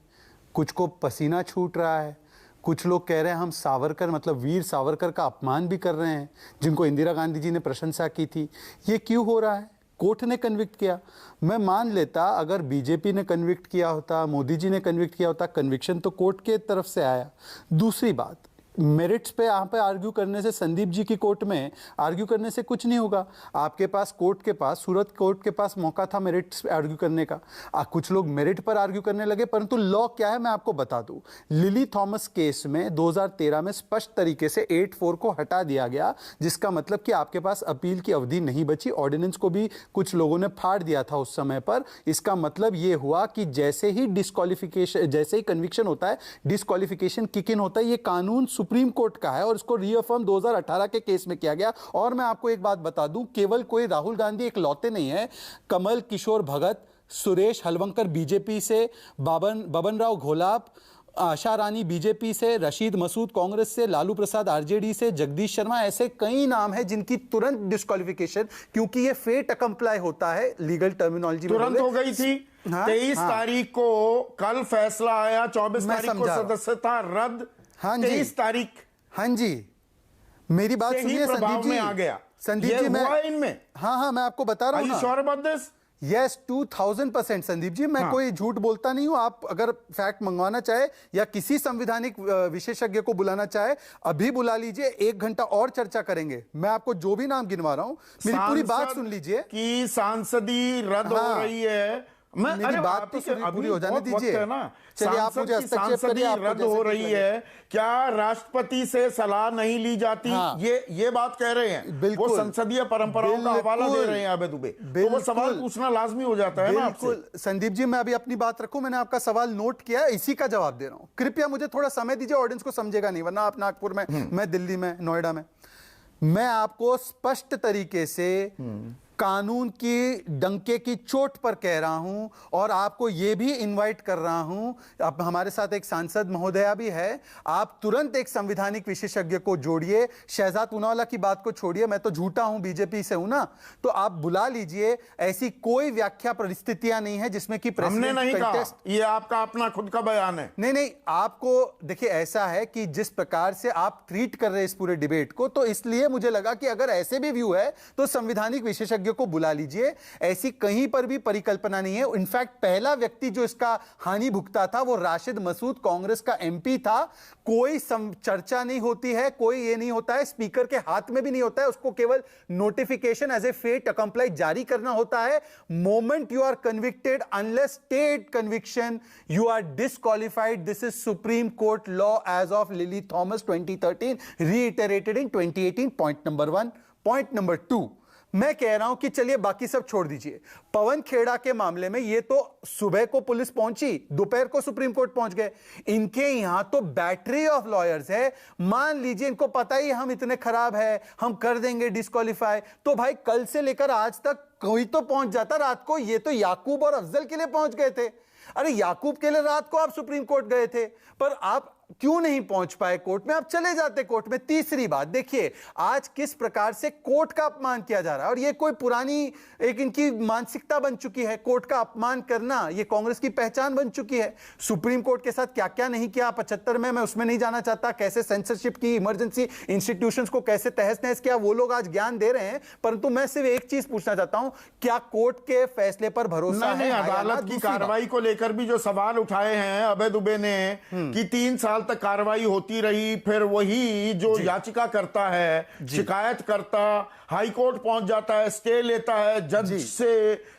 कुछ को पसीना छूट रहा है, कुछ लोग कह रहे हैं हम सावरकर मतलब वीर सावरकर का अपमान भी कर रहे हैं, जिनको इंदिरा गांधी जी ने प्रशंसा की थी। ये क्यों हो रहा है? कोर्ट ने कन्विक्ट किया। मैं मान लेता अगर बीजेपी ने कन्विक्ट किया होता, मोदी जी ने कन्विक्ट किया होता, कन्विक्शन तो कोर्ट के तरफ से आया। दूसरी बात, मेरिट्स पे यहाँ पे आर्ग्यू करने से, संदीप जी की कोर्ट में आर्ग्यू करने से कुछ नहीं होगा। आपके पास कोर्ट के पास, सूरत कोर्ट के पास मौका था मेरिट्स पे आर्ग्यू करने का। कुछ लोग मेरिट पर आर्ग्यू करने लगे, परंतु लॉ क्या है मैं आपको बता दूं। लिली थॉमस केस में 2013 में स्पष्ट तरीके से 8(4) को हटा दिया गया, जिसका मतलब कि आपके पास अपील की अवधि नहीं बची। ऑर्डिनेंस को भी कुछ लोगों ने फाड़ दिया था उस समय पर। इसका मतलब ये हुआ कि जैसे ही डिस्क्वालिफिकेशन, जैसे ही कन्विक्शन होता है, डिस्क्वालिफिकेशन किक इन होता है। ये कानून सुप्रीम कोर्ट का है और इसको रीअफर्म 2018 के केस में किया गया। और मैं आपको एक बात बता दूं, केवल कोई राहुल गांधी इकलौते नहीं है। कमल किशोर भगत, सुरेश हलवंकर बीजेपी से, बबन राव घोलाप, आशा रानी बीजेपी से, रशीद मसूद कांग्रेस से, लालू प्रसाद आरजेडी से, जगदीश शर्मा, ऐसे कई नाम हैं जिनकी तुरंत डिस्क्वालिफिकेशन, क्योंकि ये फेट अकम्प्लाई होता है लीगल टर्मिनोलॉजी में, तुरंत हो गई थी। 23 तारीख को कल फैसला आया, 24 तारीख को सदस्यता रद्द। हाँ जी, 23 तारीख, हाँ जी, मेरी बात सुनिए संदीप जी। आ गया संदीप जी, मैं इनमें, हाँ मैं आपको बता रहा हूँ ना। Sure about this? Yes, 2000% Sandeep ji, मैं कोई झूठ बोलता नहीं हूं। आप अगर फैक्ट मंगवाना चाहे या किसी संवैधानिक विशेषज्ञ को बुलाना चाहे, अभी बुला लीजिए, 1 घंटा और चर्चा करेंगे। मैं आपको जो भी नाम गिनवा रहा हूं, मेरी पूरी बात सुन लीजिए। कि सांसदी रद्द हो रही है, मेरी बात तो पूरी हो जाने दीजिए ना। चलिए, आप मुझे हस्तक्षेप करिए। रद्द हो रही है, क्या राष्ट्रपति से सलाह नहीं ली जाती? ये बात कह रहे हैं। बिल्कुल, वो संसदीय परंपराओं का हवाला दे रहे हैं अबे दुबे, तो वो सवाल पूछना लाजमी हो जाता है ना आपसे। बिल्कुल संदीप जी, मैं अभी अपनी बात रखूं। मैंने आपका सवाल नोट किया, इसी का जवाब दे रहा हूं। कृपया मुझे थोड़ा समय दीजिए, ऑडियंस को समझेगा नहीं, वरना आप नागपुर में, मैं दिल्ली में, नोएडा में। मैं आपको स्पष्ट तरीके से कानून की डंके की चोट पर कह रहा हूं और आपको यह भी इनवाइट कर रहा हूं। अब हमारे साथ एक सांसद महोदया भी है, आप तुरंत एक संवैधानिक विशेषज्ञ को जोड़िए। शहजाद पूनावाला की बात को छोड़िए, मैं तो झूठा हूं, बीजेपी से हूं ना, तो आप बुला लीजिए। ऐसी कोई व्याख्या परिस्थितियां नहीं है जिसमें कि हमने नहीं कहा, ये आपका अपना खुद का बयान है। नहीं, आपको देखिए, ऐसा है कि जिस प्रकार से आप ट्रीट कर रहे हैं इस पूरे डिबेट को, तो इसलिए मुझे लगा कि अगर ऐसे भी व्यू है तो संवैधानिक विशेषज्ञ को बुला लीजिए। ऐसी कहीं पर भी परिकल्पना नहीं है। इनफैक्ट पहला व्यक्ति जो इसका हानि भुगता था वो राशिद मसूद, कांग्रेस का एमपी था। कोई चर्चा नहीं होती है, कोई ये नहीं होता है, स्पीकर के हाथ में भी नहीं होता है, उसको केवल notification as a fait accompli जारी करना होता है। Moment you are convicted, unless stay conviction, you are disqualified. This is supreme court law as of Lily Thomas 2013, reiterated in 2018। Point number 1। Point number 2, मैं कह रहा हूं कि चलिए बाकी सब छोड़ दीजिए। पवन खेड़ा के मामले में ये तो सुबह को पुलिस पहुंची, दोपहर को सुप्रीम कोर्ट पहुंच गए। इनके यहां तो बैटरी ऑफ लॉयर्स है। मान लीजिए इनको पता ही हम इतने खराब है, हम कर देंगे डिस्क्वालीफाई, तो भाई कल से लेकर आज तक कोई तो पहुंच जाता रात को। ये तो याकूब और अफजल के लिए पहुंच गए थे। अरे याकूब के लिए रात को आप सुप्रीम कोर्ट गए थे, पर आप क्यों नहीं पहुंच पाए कोर्ट में? आप चले जाते कोर्ट में। तीसरी बात देखिए, आज किस प्रकार से कोर्ट का अपमान किया जा रहा है, और ये कोई पुरानी एक इनकी मानसिकता बन चुकी है। कोर्ट का अपमान करना ये कांग्रेस की पहचान बन चुकी है। सुप्रीम कोर्ट के साथ क्या क्या नहीं किया 75 में, मैं उसमें नहीं जाना चाहता। कैसे सेंसरशिप की, इमरजेंसी इंस्टीट्यूशंस को कैसे तहस नहस किया, वो लोग आज ज्ञान दे रहे हैं। परंतु मैं सिर्फ एक चीज पूछना चाहता हूं, क्या कोर्ट के फैसले पर भरोसा है? अदालत की कार्रवाई को लेकर भी जो सवाल उठाए हैं अभय दुबे ने कि 3 साल साल तक कार्रवाई होती रही, फिर वही जो याचिका करता है, शिकायत करता, हाई कोर्ट पहुंच जाता है, स्टे लेता है, जज से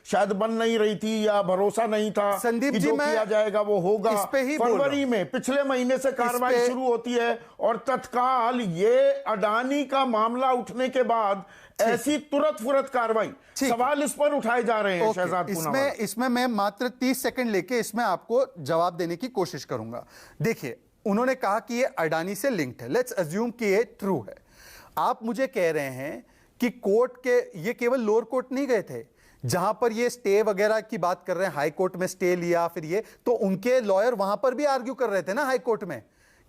शायद बन नहीं रही थी या भरोसा नहीं था संदीप कि जी, जो मैं किया जाएगा वो होगा। इस पे ही बोल रहा फरवरी में पिछले महीने से कार्रवाई पे- शुरू होती है और तत्काल ये अडानी का मामला उठने के बाद ऐसी तुरंत फुरत कार्रवाई, ठीक। सवाल इस पर उठाए जा रहे हैं ओके, शहजाद पूनावाला। इसमें मैं मात्र 30 सेकंड लेके इसमें आपको जवाब देने की कोशिश करूंगा। देखिए, उन्होंने कहा कि ये अडानी से लिंक्ड है, लेट्स अज्यूम कि ये ट्रू है। आप मुझे कह रहे हैं कि कोर्ट के, ये केवल लोअर कोर्ट नहीं गए थे जहां पर ये स्टे वगैरह की बात कर रहे हैं, हाई कोर्ट में स्टे लिया, फिर ये तो उनके लॉयर वहां पर भी आर्ग्यू कर रहे थे ना हाई कोर्ट में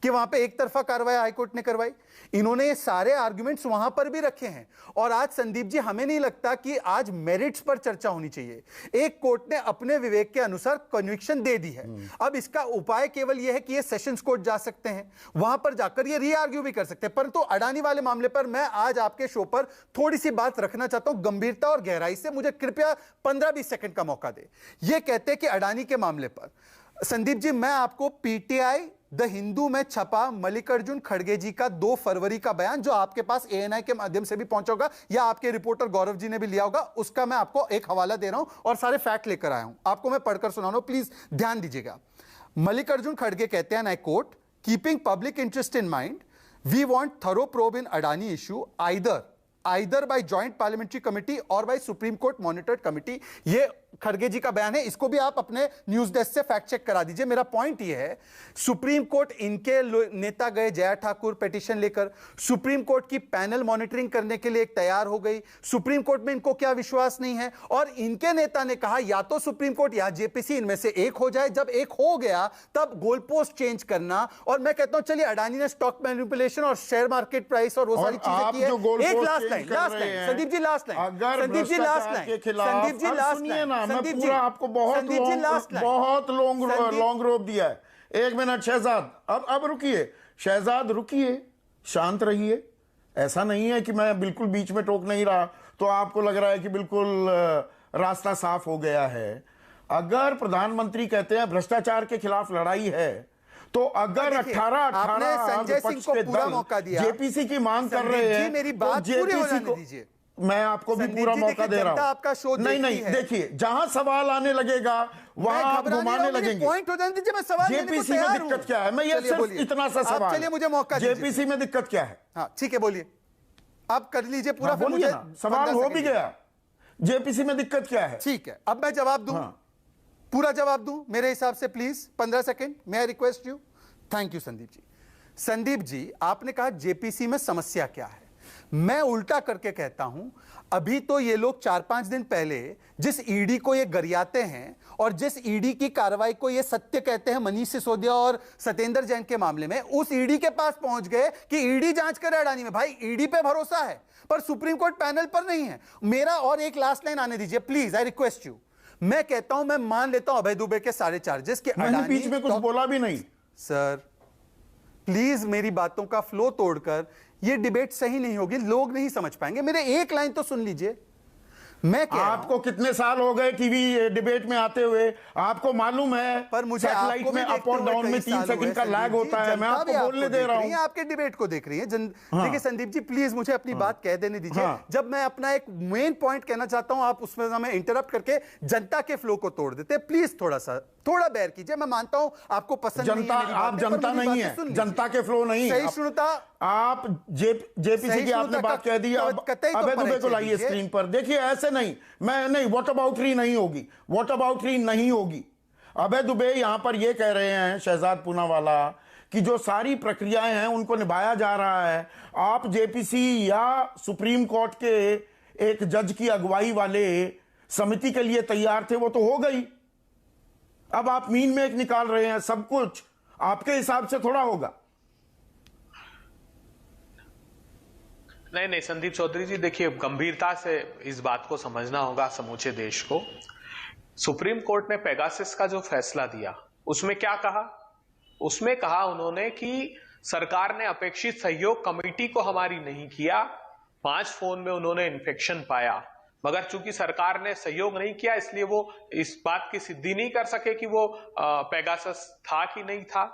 कि वहां पे एक तरफा कार्रवाई हाई कोर्ट ने करवाई। इन्होंने ये सारे आर्गुमेंट्स वहां पर भी रखे हैं। और आज संदीप जी, हमें नहीं लगता कि आज मेरिट्स पर चर्चा होनी चाहिए। एक कोर्ट ने अपने विवेक के अनुसार कन्विक्शन दे दी है। अब इसका उपाय केवल यह है कि ये सेशंस कोर्ट जा सकते हैं, वहां पर जाकर ये री आर्ग्यू भी कर सकते हैं। परंतु अडानी वाले मामले पर मैं आज आपके शो पर थोड़ी सी बात रखना चाहता हूं गंभीरता और गहराई से। मुझे कृपया 15-20 सेकंड का मौका दे। ये कहते हैं कि अडानी के मामले पर संदीप जी, मैं आपको पीटीआई द हिंदू में छपा मल्लिकार्जुन खड़गे जी का 2 फरवरी का बयान, जो आपके पास एएनआई के माध्यम से भी पहुंचा होगा या आपके रिपोर्टर गौरव जी ने भी लिया होगा, उसका मैं आपको एक हवाला दे रहा हूं और सारे फैक्ट लेकर आया हूं। आपको मैं पढ़कर सुना रहा हूं, प्लीज ध्यान दीजिएगा। मल्लिकार्जुन खड़गे कहते हैं, I quote, keeping public interest in mind, we want thorough probe in Adani issue either by joint parliamentary committee और by supreme court monitored committee. ये खड़गे जी का बयान है, इसको भी आप अपने न्यूज डेस्क से फैक्ट चेक करा दीजिए। मेरा पॉइंट ये है, सुप्रीम कोर्ट, इनके नेता गए जया ठाकुर पेटिशन लेकर, सुप्रीम कोर्ट की पैनल मॉनिटरिंग करने के लिए एक तैयार हो गई। सुप्रीम कोर्ट में इनको क्या विश्वास नहीं है, और इनके नेता ने कहा या तो सुप्रीम कोर्ट या जेपीसी, इनमें से एक हो जाए। जब एक हो गया तब गोल पोस्ट चेंज करना। और मैं कहता हूं चलिए, अडानी ने स्टॉक मैनिपुलेशन और शेयर मार्केट प्राइस और वो सारी चीजें की है। एक last line Sandeep ji, last line Sandeep ji, last line Sandeep ji, last line Sandeep ji, आपको बहुत लॉन्ग रोप दिया है। 1 मिनट शहजाद, अब रुकिए शहजाद, रुकिए, शांत रहिए। ऐसा नहीं है कि मैं बिल्कुल बीच में टोक नहीं रहा तो आपको लग रहा है कि बिल्कुल रास्ता साफ हो गया है। अगर प्रधानमंत्री कहते हैं भ्रष्टाचार के खिलाफ लड़ाई है, तो अगर 18 संजय सिंह को पूरा मौका दिया, जेपीसी की मांग कर रहे हैं, मेरी बात पूरी हो जाने दीजिए। मैं आपको भी पूरा मौका दे रहा हूं। आपका शो नहीं, देखिए, जहां सवाल आने लगेगा वहां आप घुमाने लगेंगे। पॉइंट हो जाने दीजिए, मैं सवाल देने को जेपीसी तैयार में हूं। दिक्कत क्या है? मैं ये सिर्फ इतना सा सवाल, चलिए मुझे मौका दीजिए। जेपीसी में दिक्कत क्या है? हाँ ठीक है, बोलिए, आप कर लीजिए पूरा। फिर बोलिए मुझे ना, सवाल हो भी गया, जेपीसी में दिक्कत क्या है? ठीक है, अब मैं जवाब दूं, पूरा जवाब दूं मेरे हिसाब से, प्लीज 15 सेकंड, मैं I request you. Thank you Sandeep ji. Sandeep ji, आपने कहा जेपीसी में समस्या क्या है, मैं उल्टा करके कहता हूं, अभी तो ये लोग 4-5 दिन पहले जिस ईडी को ये गरियाते हैं और जिस ईडी की कार्रवाई को ये सत्य कहते हैं मनीष सिसोदिया और सत्येंद्र जैन के मामले में, उस ईडी के पास पहुंच गए कि ईडी जांच करे अडानी में। भाई, ईडी पे भरोसा है पर सुप्रीम कोर्ट पैनल पर नहीं है। मेरा और एक लास्ट लाइन आने दीजिए प्लीज, आई रिक्वेस्ट यू। मैं कहता हूं, मैं मान लेता हूं अभय दुबे के सारे चार्जेस के, मैंने बीच में कुछ बोला भी नहीं। सर प्लीज मेरी बातों का फ्लो तोड़कर, ये डिबेट सही नहीं होगी, लोग नहीं समझ पाएंगे। मेरे एक लाइन तो सुन लीजिए। मैं क्या, आपको कितने साल हो गए टीवी डिबेट में आते हुए? आपको मालूम है, पर मुझे सैटेलाइट में अप और डाउन में 3 सेकंड का लैग होता है। मैं आपको बोलने दे रहा हूं, आपके डिबेट को देख रही है। देखिए संदीप जी, प्लीज मुझे अपनी बात कह देने दीजिए। जब मैं अपना एक मेन पॉइंट कहना चाहता हूं, आप उसमें हमें इंटरप्ट करके जनता के फ्लो को तोड़ देते। प्लीज थोड़ा बेयर कीजिए। मैं मानता हूं आपको पसंद जनता, आप जनता नहीं है, जनता के फ्लो नहीं, सही सुनता। आप जेपीसी की आपने बात कह दी। अभय दुबे को लाइए स्क्रीन पर। देखिए, ऐसे नहीं, मैं नहीं, वॉट अबाउटरी नहीं होगी, वॉट अबाउटरी नहीं होगी। अभय दुबे यहां पर यह कह रहे हैं, शहजाद पूनावाला, कि जो सारी प्रक्रियाएं हैं उनको निभाया जा रहा है। आप जेपीसी या सुप्रीम कोर्ट के एक जज की अगुवाई वाले समिति के लिए तैयार थे, वो तो हो गई। अब आप मीन में एक निकाल रहे हैं, सब कुछ आपके हिसाब से थोड़ा होगा। नहीं संदीप चौधरी जी, देखिए, गंभीरता से इस बात को समझना होगा समूचे देश को। सुप्रीम कोर्ट ने पेगासस का जो फैसला दिया, उसमें क्या कहा? उसमें कहा उन्होंने कि सरकार ने अपेक्षित सहयोग कमेटी को हमारी नहीं किया। 5 फोन में उन्होंने इन्फेक्शन पाया, मगर चूंकि सरकार ने सहयोग नहीं किया, इसलिए वो इस बात की सिद्धि नहीं कर सके कि वो पेगासस था कि नहीं था।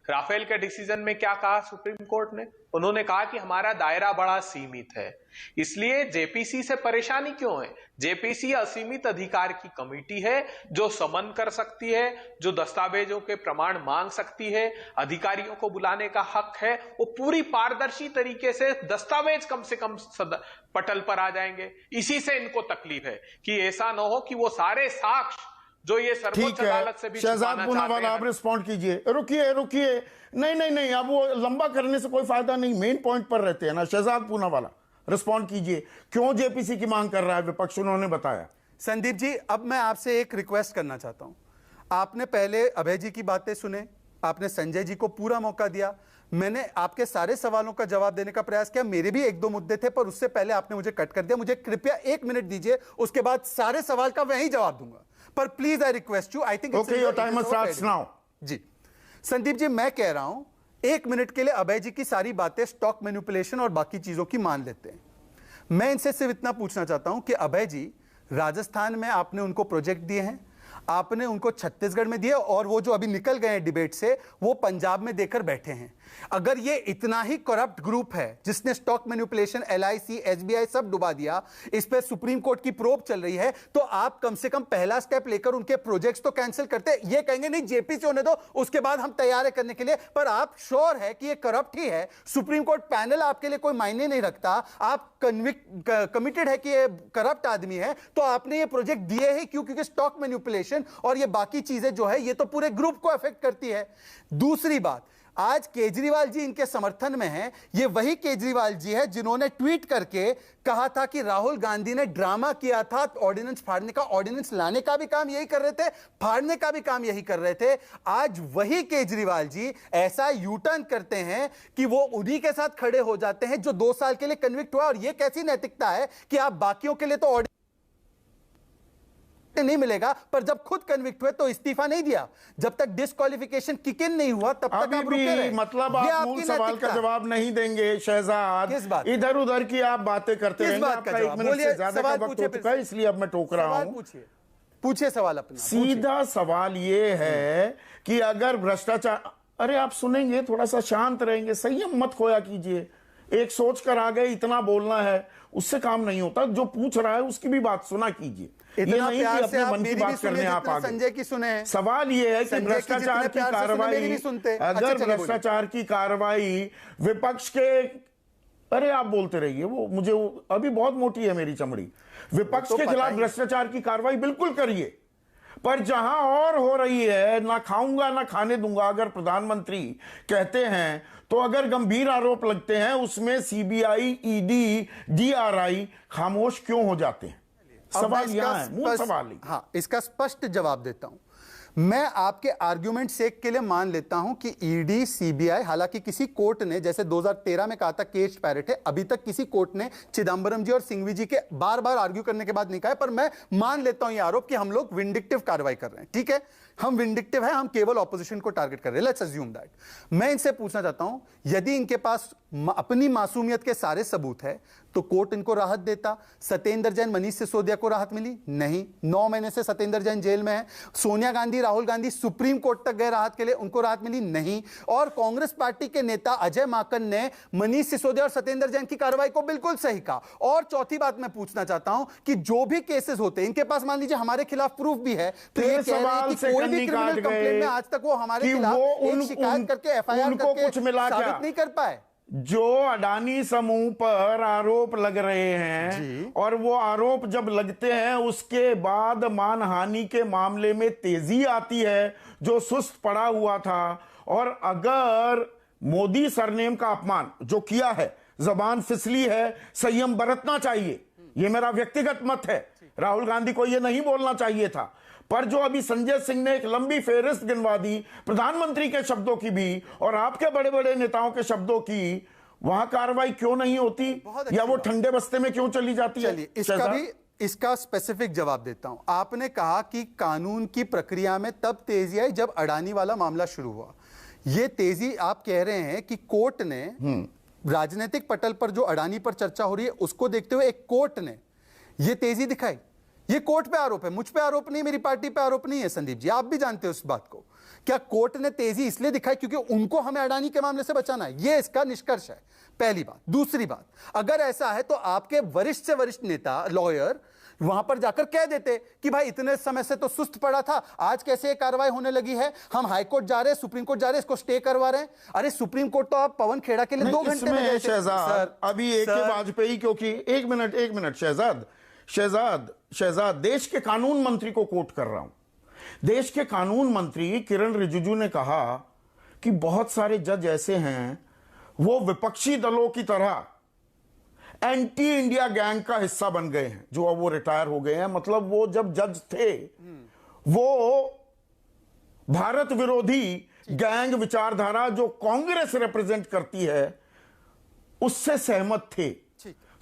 राफेल के डिसीजन में क्या कहा सुप्रीम कोर्ट ने? उन्होंने कहा कि हमारा दायरा बड़ा सीमित है, इसलिए जेपीसी से परेशानी क्यों है? जेपीसी असीमित अधिकार की कमेटी है जो समन कर सकती है, जो दस्तावेजों के प्रमाण मांग सकती है, अधिकारियों को बुलाने का हक है। वो पूरी पारदर्शी तरीके से दस्तावेज कम से कम पटल पर आ जाएंगे। इसी से इनको तकलीफ है कि ऐसा न हो कि वो सारे साक्ष्य जो ये सर्वोच्च अदालत से भी शहजाद पूनावाला, आप रिस्पॉन्ड कीजिए। रुकिए, नहीं, अब वो लंबा करने से कोई फायदा नहीं, मेन पॉइंट पर रहते हैं ना। शहजाद पूनावाला, रिस्पॉन्ड कीजिए, क्यों जेपीसी की मांग कर रहा है विपक्ष? उन्होंने बताया। संदीप जी, अब मैं आपसे एक रिक्वेस्ट करना चाहता हूं। आपने पहले अभय जी की बातें सुने, आपने संजय जी को पूरा मौका दिया, मैंने आपके सारे सवालों का जवाब देने का प्रयास किया। मेरे भी एक दो मुद्दे थे, पर उससे पहले आपने मुझे कट कर दिया। मुझे कृपया 1 मिनट दीजिए, उसके बाद सारे सवाल का मैं ही जवाब दूंगा। पर please I request you, I think okay, your time starts now. Ji Sandeep ji, मैं कह रहा हूं 1 मिनट के लिए अभय जी की सारी बातें स्टॉक मैनिपुलेशन और बाकी चीजों की मान लेते हैं। मैं इनसे सिर्फ इतना पूछना चाहता हूं कि अभय जी, राजस्थान में आपने उनको प्रोजेक्ट दिए हैं, आपने उनको छत्तीसगढ़ में दिए, और वो जो अभी निकल गए हैं डिबेट से, वो पंजाब में देकर बैठे हैं। अगर ये इतना ही करप्ट ग्रुप है जिसने स्टॉक मैनिपुलेशन, LIC, SBI सब डुबा दिया, इस पे सुप्रीम कोर्ट की प्रोब चल रही है, तो आप कम से कम पहला स्टेप लेकर उनके प्रोजेक्ट्स तो कैंसिल करते। ये कहेंगे नहीं जेपीसी होने दो, उसके बाद हम तैयार है करने के लिए, पर आप श्योर है कि ये करप्ट ही है? सुप्रीम कोर्ट पैनल आपके लिए कोई मायने नहीं रखता, आप कमिटेड है कि ये करप्ट आदमी है, तो आपने ये प्रोजेक्ट दिए ही क्यों? क्योंकि स्टॉक मैनिपुलेशन और ये बाकी चीजें जो है, ये तो पूरे ग्रुप को अफेक्ट करती है। दूसरी बात, आज केजरीवाल जी इनके समर्थन में हैं। ये वही केजरीवाल जी है जिन्होंने ट्वीट करके कहा था कि राहुल गांधी ने ड्रामा किया था ऑर्डिनेंस फाड़ने का। ऑर्डिनेंस लाने का भी काम यही कर रहे थे, फाड़ने का भी काम यही कर रहे थे। आज वही केजरीवाल जी ऐसा यू टर्न करते हैं कि वो उन्हीं के साथ खड़े हो जाते हैं जो 2 साल के लिए कन्विक्ट हुआ। और ये कैसी नैतिकता है कि आप बाकियों के लिए तो नहीं मिलेगा, पर जब खुद कन्विक्ट हुए तो इस्तीफा नहीं दिया। जब तक डिस्क्वालिफिकेशन किक इन नहीं हुआ तब तक आप रुके रहे। मतलब आप मूल सवाल का जवाब नहीं देंगे शहजाद, इधर उधर की आप बातें करते रहेंगे। आपका 1 मिनट से ज्यादा का वक्त हो चुका है, इसलिए अब मैं टोक रहा हूं। पूछिए सवाल अपना। सीधा सवाल ये है कि अगर भ्रष्टाचार, अरे आप सुनेंगे, थोड़ा सा शांत रहेंगे, संयम मत खोया कीजिए। एक सोच कर आ गए, इतना बोलना है, उससे काम नहीं होता। जो पूछ रहा है उसकी भी बात सुना कीजिए, ये नहीं कि अपने मन की बात करने आप आ गए। संजय की सुने। सवाल ये है कि भ्रष्टाचार की कार्रवाई, अगर भ्रष्टाचार की कार्रवाई विपक्ष के, अरे आप बोलते रहिए, वो मुझे अभी बहुत मोटी है मेरी चमड़ी। विपक्ष के खिलाफ भ्रष्टाचार की कार्रवाई बिल्कुल करिए, पर जहां और हो रही है, ना खाऊंगा ना खाने दूंगा, अगर प्रधानमंत्री कहते हैं तो अगर गंभीर आरोप लगते हैं उसमें CBI, ED, DRI खामोश क्यों हो जाते हैं? सवाल यहां है, मूल सवाल ही। हाँ, इसका स्पष्ट जवाब देता हूं। मैं आपके आर्ग्यूमेंट सेक के लिए मान लेता हूं कि ED, CBI, हालांकि किसी कोर्ट ने, जैसे 2013 में कहा था केस पैरेट है, अभी तक किसी कोर्ट ने चिदंबरम जी और सिंघवी जी के बार बार आर्ग्यू करने के बाद नहीं कहा है, पर मैं मान लेता हूं ये आरोप कि हम लोग विंडिक्टिव कार्रवाई कर रहे हैं। ठीक है, हम विंडिक्टिव है, हम केवल ऑपोजिशन को टारगेट कर रहे हैं, लेट्स अज्यूम दैट। मैं इनसे पूछना चाहता हूं, यदि इनके पास अपनी मासूमियत के सारे सबूत है तो कोर्ट इनको राहत देता। सत्येंद्र जैन, मनीष सिसोदिया को राहत मिली? नहीं। 9 महीने से सत्येंद्र जैन जेल में है। सोनिया गांधी, राहुल गांधी सुप्रीम कोर्ट तक गए राहत के लिए, उनको राहत मिली? नहीं। और कांग्रेस पार्टी के नेता अजय माकन ने मनीष सिसोदिया और सत्येंद्र जैन की कार्रवाई को बिल्कुल सही कहा। और चौथी बात मैं पूछना चाहता हूं कि जो भी केसेस होते हैं, इनके पास मान लीजिए हमारे खिलाफ प्रूफ भी है, तो ये कह रहे हैं कि कोई भी क्रिमिनल कंप्लेंट में आज तक वो हमारे खिलाफ एक शिकायत करके FIR करके साबित नहीं कर पाए। जो अडानी समूह पर आरोप लग रहे हैं, और वो आरोप जब लगते हैं उसके बाद मानहानि के मामले में तेजी आती है, जो सुस्त पड़ा हुआ था। और अगर मोदी सरनेम का अपमान जो किया है, जबान फिसली है, संयम बरतना चाहिए, ये मेरा व्यक्तिगत मत है। राहुल गांधी को ये नहीं बोलना चाहिए था। पर जो अभी संजय सिंह ने एक लंबी फेहरिस्त गिनवा दी, प्रधानमंत्री के शब्दों की भी और आपके बड़े बड़े नेताओं के शब्दों की, वहां कार्रवाई क्यों नहीं होती, या वो ठंडे बस्ते में क्यों चली जाती है? चलिए, इसका स्पेसिफिक जवाब देता हूं। आपने कहा कि कानून की प्रक्रिया में तब तेजी आई जब अडानी वाला मामला शुरू हुआ। ये तेजी आप कह रहे हैं कि कोर्ट ने राजनीतिक पटल पर जो अडानी पर चर्चा हो रही है उसको देखते हुए एक कोर्ट ने ये तेजी दिखाई। ये कोर्ट पे आरोप है, मुझ पे आरोप नहीं, मेरी पार्टी पे आरोप नहीं है। संदीप जी, आप भी जानते हो उस बात को। क्या कोर्ट ने तेजी इसलिए दिखाई क्योंकि उनको हमें अडानी के मामले से बचाना है? ये इसका निष्कर्ष है, पहली बात। दूसरी बात, अगर ऐसा है तो आपके वरिष्ठ से वरिष्ठ नेता, लॉयर, वहां पर जाकर कह देते कि भाई इतने समय से तो सुस्त पड़ा था, आज कैसे कार्रवाई होने लगी है, हम हाई कोर्ट जा रहे हैं, सुप्रीम कोर्ट जा रहे हैं, इसको स्टे करवा रहे हैं। अरे सुप्रीम कोर्ट तो आप पवन खेड़ा के लिए 2 घंटे में गए थे। शहजाद, अभी AK वाजपेयी, क्योंकि एक मिनट शहजाद, देश के कानून मंत्री को कोट कर रहा हूं। देश के कानून मंत्री किरण रिजिजू ने कहा कि बहुत सारे जज ऐसे हैं वो विपक्षी दलों की तरह एंटी इंडिया गैंग का हिस्सा बन गए हैं, जो अब वो रिटायर हो गए हैं। मतलब वो जब जज थे वो भारत विरोधी गैंग विचारधारा जो कांग्रेस रिप्रेजेंट करती है उससे सहमत थे।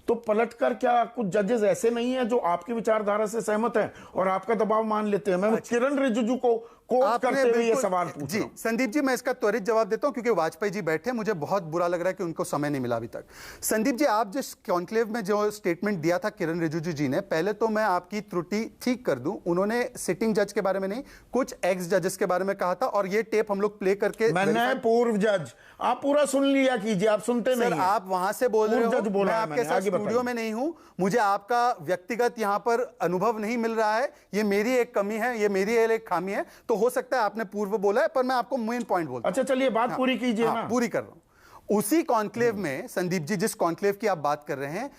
तो पलटकर क्या कुछ जजेस ऐसे नहीं हैं जो आपकी विचारधारा से सहमत हैं और आपका दबाव मान लेते हैं? मैं किरण रिजिजू को कोट करते हुए ये सवाल पूछ जी, संदीप जी, मैं इसका त्वरित जवाब देता हूं क्योंकि वाजपेयी जी बैठे, मुझे बहुत बुरा लग रहा है कि उनको समय नहीं मिला अभी तक। संदीप जी, आप जिस कॉन्क्लेव में जो स्टेटमेंट दिया था किरण रिजिजू जी ने, पहले तो मैं आपकी त्रुटि ठीक कर दूं, उन्होंने सिटिंग जज के बारे में नहीं, कुछ एक्स जजेस के बारे में कहा था और ये टेप हम लोग प्ले करके। मैंने पूर्व जज, आप पूरा सुन लिया कीजिए, आप सुनते नहीं। आप वहां से बोल रहे हो, मैं आपके साथ स्टूडियो में नहीं हूं, मुझे आपका व्यक्तिगत यहां पर अनुभव नहीं मिल रहा है, ये मेरी एक कमी है, ये मेरी एक खामी है। तो हो सकता है आपने पूर्व बोला है, पर मैं आपको मेन पॉइंट बोलता हूं। अच्छा चलिए, बात पूरी कीजिए ना। पूरी कर रहा हूं। उसी कॉन्क्लेव में संदीप जी, जिस कॉन्क्लेव की आप बात कर रहे हैं,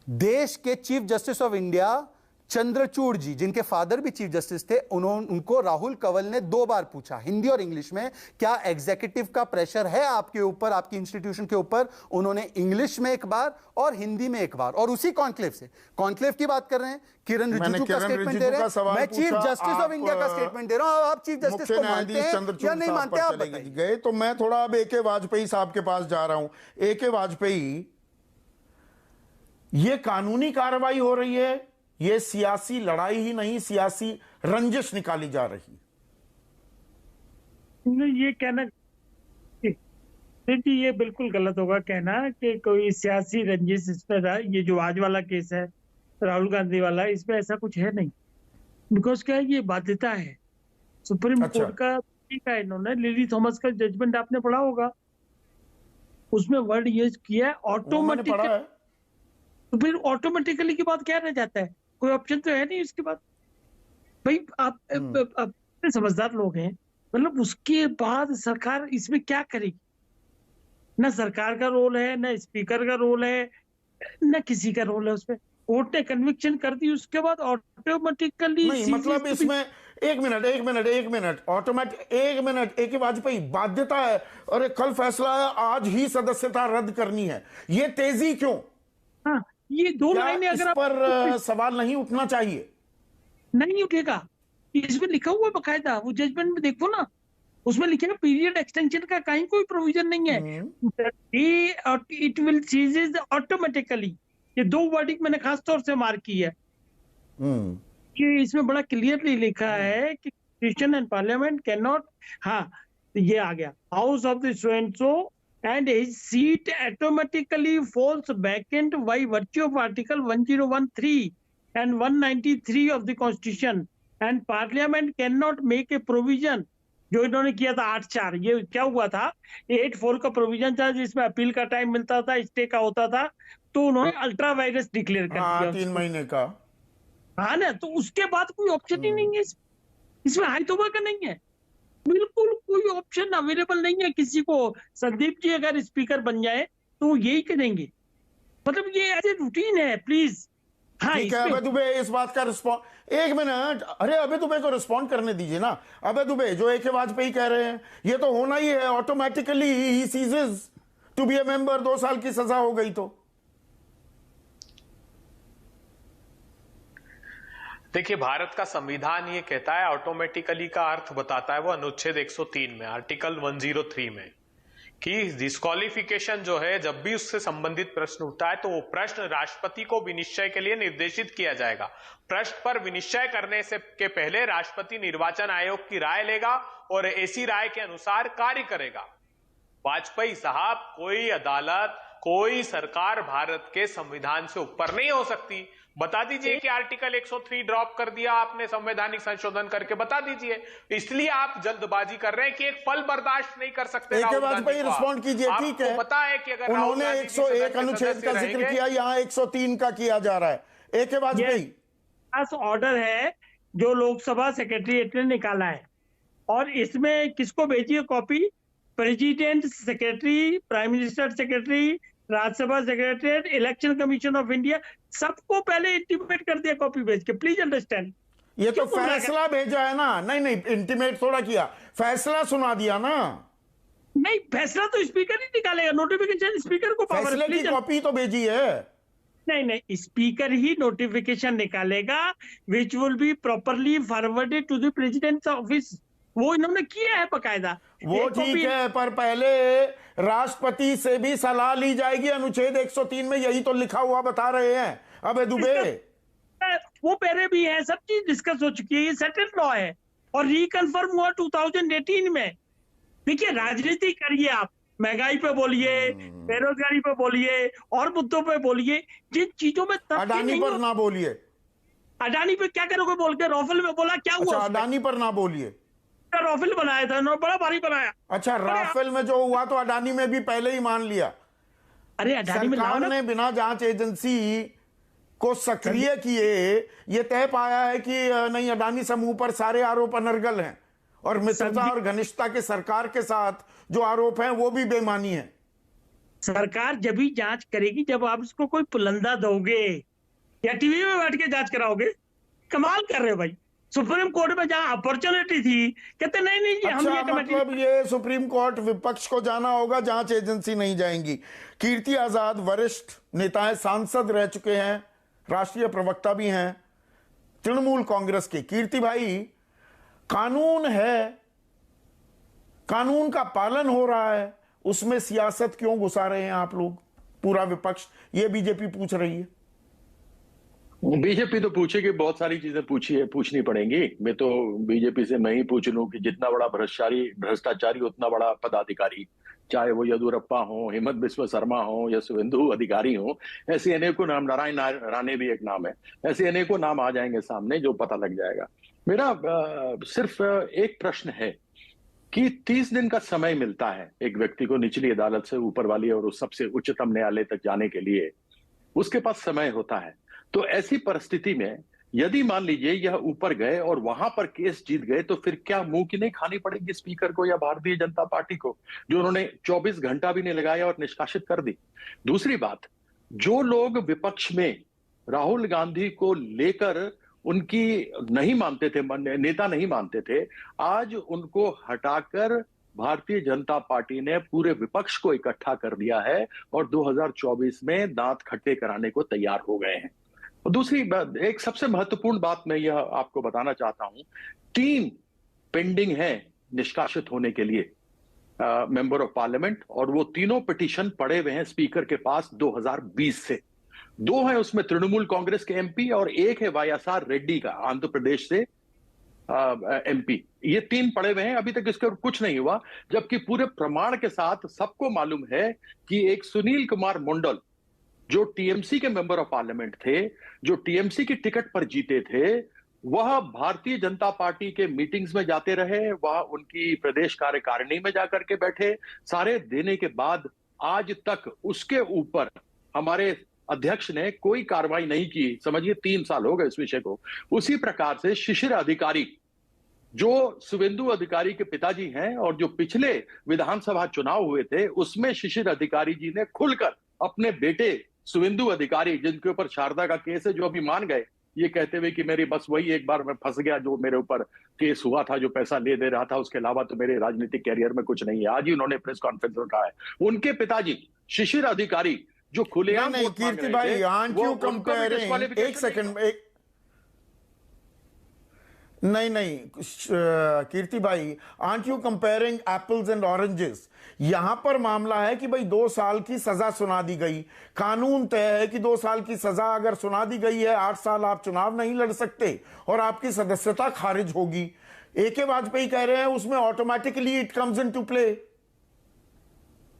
देश के chief justice of India Chandrachud ji, जिनके फादर भी चीफ जस्टिस थे, उनको राहुल कंवल ने 2 बार पूछा, हिंदी और इंग्लिश में, क्या एग्जीक्यूटिव का प्रेशर है आपके ऊपर, आपकी इंस्टीट्यूशन के ऊपर? उन्होंने इंग्लिश में 1 बार और हिंदी में 1 बार। और उसी कॉन्क्लेव से, कॉन्क्लेव की बात कर रहे हैं, किरण रिजिजू का स्टेटमेंट दे रहे हैं, मैं चीफ जस्टिस ऑफ इंडिया का स्टेटमेंट दे रहा हूं। आप चीफ जस्टिस को मानते हैं या नहीं मानते, आप बताइए। तो मैं थोड़ा अब AK वाजपेयी साहब के पास जा रहा हूं। AK वाजपेयी, ये कानूनी कार्रवाई हो रही है, ये सियासी लड़ाई ही नहीं, सियासी रंजिश निकाली जा रही। ये कहना जी, ये बिल्कुल गलत होगा कहना कि कोई सियासी रंजिश इसमें रहा। ये जो आज वाला केस है राहुल गांधी वाला, इसमें ऐसा कुछ है नहीं। बिकॉज क्या है, ये बाध्यता है सुप्रीम कोर्ट का। ठीक है, इन्होंने लिली थॉमस का जजमेंट आपने पढ़ा होगा, उसमें वर्ड यूज किया है ऑटोमेटिकली। तो फिर ऑटोमेटिकली की बात क्या रह जाता है? कोई ऑप्शन तो है नहीं उसके बाद। भाई आप समझदार लोग हैं, मतलब उसके बाद सरकार इसमें क्या करेगी? ना सरकार का रोल है, ना स्पीकर का रोल है, ना किसी का रोल है उसमें। कोर्ट ने कन्विक्शन कर दी, उसके बाद ऑटोमेटिकली नहीं, मतलब इसमें एक मिनट ऑटोमेटिक, AK वाजपेयी, बाध्यता है। अरे कल फैसला है, आज ही सदस्यता रद्द करनी है, ये तेजी क्यों? हाँ, ये 2 लाइनें इस अगर पर सवाल नहीं उठना चाहिए? नहीं उठेगा, इसमें लिखा हुआ है बकायदा, वो जजमेंट में देखो ना, उसमें लिखा है पीरियड एक्सटेंशन का कहीं कोई प्रोविजन नहीं है। It will cease automatically. ये 2 वर्डिंग मैंने खास तौर से मार्क की है कि इसमें बड़ा क्लियरली लिखा है कि constitution and parliament can not, हाँ ये आ गया, house of the so and so and his seat automatically falls vacant by virtue of Article 1013 and 193 of the Constitution, and Parliament cannot make a provision। जो इन्होंने किया था 8-4, ये क्या हुआ था, 8-4 का प्रोविजन था जिसमें अपील का टाइम मिलता था, स्टे का होता था, तो उन्होंने अल्ट्रा वायरस डिक्लेयर कर दिया 3 महीने का। हाँ ना, तो उसके बाद कोई ऑप्शन ही नहीं है इसमें हाई तौबा का नहीं है, बिल्कुल कोई ऑप्शन अवेलेबल नहीं है किसी को। संदीप जी अगर स्पीकर बन जाए तो यही करेंगे, मतलब ये ऐसे रूटीन है। प्लीज हाँ, ठीक है, अबे दुबे इस बात का रिस्पॉन्ड, 1 मिनट, अरे अबे दुबे को रिस्पॉन्ड करने दीजिए ना। अबे दुबे, जो AK वाजपेयी कह रहे हैं ये तो होना ही है, ऑटोमेटिकली ही ceases to be a member, 2 साल की सजा हो गई तो। देखिए, भारत का संविधान ये कहता है, ऑटोमेटिकली का अर्थ बताता है वो अनुच्छेद 103 में, आर्टिकल 103 में, कि डिस्क्वालिफिकेशन जो है, जब भी उससे संबंधित प्रश्न उठता है तो वो प्रश्न राष्ट्रपति को विनिश्चय के लिए निर्देशित किया जाएगा। प्रश्न पर विनिश्चय करने से के पहले राष्ट्रपति निर्वाचन आयोग की राय लेगा और ऐसी राय के अनुसार कार्य करेगा। वाजपेयी साहब, कोई अदालत, कोई सरकार भारत के संविधान से ऊपर नहीं हो सकती। बता दीजिए कि आर्टिकल 103 ड्रॉप कर दिया आपने संवैधानिक संशोधन करके, बता दीजिए। इसलिए आप जल्दबाजी कर रहे हैं कि एक पल बर्दाश्त नहीं कर सकते। एक वाजपेयी रिस्पॉन्ड कीजिए, ठीक है। पता है कि अगर उन्होंने 101 अनुच्छेद का जिक्र किया, यहाँ 103 का किया जा रहा है। एक वाजपेयी ऑर्डर है जो लोकसभा सेक्रेटरीएट ने निकाला है, और इसमें किसको भेजी है copy? President secretary, prime minister secretary, Rajya Sabha secretariat, election commission of India, सबको पहले इंटीमेट कर दिया कॉपी भेज के। प्लीज अंडरस्टैंड, ये तो फैसला भेजा है ना। नहीं, इंटीमेट थोड़ा किया, फैसला सुना दिया ना। नहीं, फैसला तो स्पीकर ही निकालेगा, नोटिफिकेशन स्पीकर को पावर। फैसले की कॉपी तो भेजी है। नहीं, स्पीकर ही नोटिफिकेशन निकालेगा, which will be properly forwarded to the president office. वो इन्होंने किया है बकायदा। वो ठीक है, पर पहले राष्ट्रपति से भी सलाह ली जाएगी। अनुच्छेद 103 में यही तो लिखा हुआ बता रहे हैं। अबे दुबे, वो पहले भी है, सब चीज डिस्कस हो चुकी है, ये सेटल्ड लॉ है और रिकन्फर्म हुआ 2018 में। देखिए, राजनीति करिए आप, महंगाई पे बोलिए, बेरोजगारी पे बोलिए, और मुद्दों पे बोलिए, जिन चीजों में अडानी पर ना बोलिए। अडानी पे क्या करोगे बोल के? राफेल में बोला, क्या हुआ? अडानी पर ना बोलिए। राफेल बनाया था ना, बड़ा भारी बनाया। अच्छा, राफेल में जो हुआ तो अडानी में भी पहले ही मान लिया। अरे अडानी में सरकार ने बिना जांच एजेंसी को सक्रिय किए ये तय पाया है कि नहीं, अडानी समूह पर सारे आरोप अनर्गल हैं, और मित्रता और घनिष्ठता के सरकार के साथ जो आरोप हैं वो भी बेमानी है। सरकार जब भी जांच करेगी जब आप उसको कोई पुलंदा दोगे या टीवी में बैठ के जांच कराओगे। कमाल कर रहे हो भाई। सुप्रीम कोर्ट में जहां अपॉर्चुनिटी थी, कहते नहीं जी, हम ये कमेटी। मतलब ये सुप्रीम कोर्ट विपक्ष को जाना होगा, जांच एजेंसी नहीं जाएंगी। कीर्ति आजाद वरिष्ठ नेता है, सांसद रह चुके हैं, राष्ट्रीय प्रवक्ता भी हैं तृणमूल कांग्रेस के। कीर्ति भाई, कानून है, कानून का पालन हो रहा है, उसमें सियासत क्यों घुसा रहे हैं आप लोग, पूरा विपक्ष? ये बीजेपी पूछ रही है। बीजेपी तो पूछेगी, बहुत सारी चीजें पूछनी पड़ेंगी। मैं तो बीजेपी से मैं ही पूछ लूं कि जितना बड़ा भ्रष्टाचारी उतना बड़ा पदाधिकारी, चाहे वो येदुरप्पा हो, हेमंत बिस्वा शर्मा हो या शुभेंदु अधिकारी हो, ऐसे अनेकों नाम, नारायण राणे भी एक नाम है, ऐसे अनेकों नाम आ जाएंगे सामने जो पता लग जाएगा। मेरा सिर्फ एक प्रश्न है कि 30 दिन का समय मिलता है एक व्यक्ति को निचली अदालत से ऊपर वाली और उस सबसे उच्चतम न्यायालय तक जाने के लिए, उसके पास समय होता है। तो ऐसी परिस्थिति में यदि मान लीजिए यह ऊपर गए और वहां पर केस जीत गए, तो फिर क्या मुंह की नहीं खानी पड़ेगी स्पीकर को या भारतीय जनता पार्टी को, जो उन्होंने 24 घंटा भी नहीं लगाया और निष्कासित कर दी। दूसरी बात, जो लोग विपक्ष में राहुल गांधी को लेकर उनकी नहीं मानते थे, नेता नहीं मानते थे, आज उनको हटाकर भारतीय जनता पार्टी ने पूरे विपक्ष को इकट्ठा कर लिया है और 2024 में दांत खट्टे कराने को तैयार हो गए हैं। और दूसरी बात, एक सबसे महत्वपूर्ण बात मैं यह आपको बताना चाहता हूं, 3 पेंडिंग है निष्कासित होने के लिए मेंबर ऑफ पार्लियामेंट, और वो तीनों पिटीशन पड़े हुए हैं स्पीकर के पास 2020 से। 2 है उसमें तृणमूल कांग्रेस के एमपी और एक है वाईएसआर रेड्डी का आंध्र प्रदेश से एमपी। ये 3 पड़े हुए हैं, अभी तक इसके कुछ नहीं हुआ, जबकि पूरे प्रमाण के साथ सबको मालूम है कि एक सुनील कुमार मंडल जो टीएमसी के मेंबर ऑफ पार्लियामेंट थे, जो टीएमसी की टिकट पर जीते थे, वह भारतीय जनता पार्टी के मीटिंग्स में जाते रहे, वह उनकी प्रदेश कार्यकारिणी में जाकर के बैठे, सारे देने के बाद आज तक उसके ऊपर हमारे अध्यक्ष ने कोई कार्रवाई नहीं की। समझिए 3 साल हो गए इस विषय को। उसी प्रकार से शिशिर अधिकारी, जो शुभेंदु अधिकारी के पिताजी हैं और जो पिछले विधानसभा चुनाव हुए थे, उसमें शिशिर अधिकारी जी ने खुलकर अपने बेटे शुभेंदु अधिकारी, जिनके ऊपर शारदा का केस है, जो अभी मान गए, ये कहते हुए कि मेरी बस वही एक बार मैं फंस गया जो मेरे ऊपर केस हुआ था, जो पैसा ले दे रहा था, उसके अलावा तो मेरे राजनीतिक कैरियर में कुछ नहीं है। आज ही उन्होंने प्रेस कॉन्फ्रेंस में कहा है। उनके पिताजी शिशिर अधिकारी जो खुलेआम नहीं, कीर्ति भाई, आंट यू कंपेयरिंग, एक सेकंड, नहीं कीर्ति भाई, aunt you comparing apples and oranges? यहां पर मामला है कि भाई 2 साल की सजा सुना दी गई, कानून तय है कि 2 साल की सजा अगर सुना दी गई है, 8 साल आप चुनाव नहीं लड़ सकते और आपकी सदस्यता खारिज होगी। AK वाजपेयी कह रहे हैं उसमें automatically it comes into play.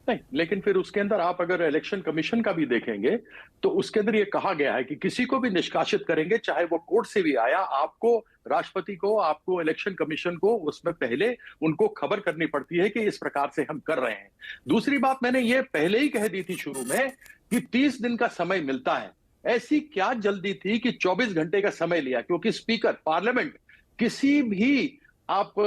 नहीं, लेकिन फिर उसके अंदर आप अगर इलेक्शन कमीशन का भी देखेंगे तो उसके अंदर ये कहा गया है कि किसी को भी निष्कासित करेंगे, चाहे वो कोर्ट से भी आया, आपको राष्ट्रपति को, आपको इलेक्शन कमीशन को उसमें पहले उनको खबर करनी पड़ती है कि इस प्रकार से हम कर रहे हैं। दूसरी बात मैंने ये पहले ही कह दी थी शुरू में कि 30 दिन का समय मिलता है। ऐसी क्या जल्दी थी कि 24 घंटे का समय लिया? क्योंकि स्पीकर पार्लियामेंट किसी भी आप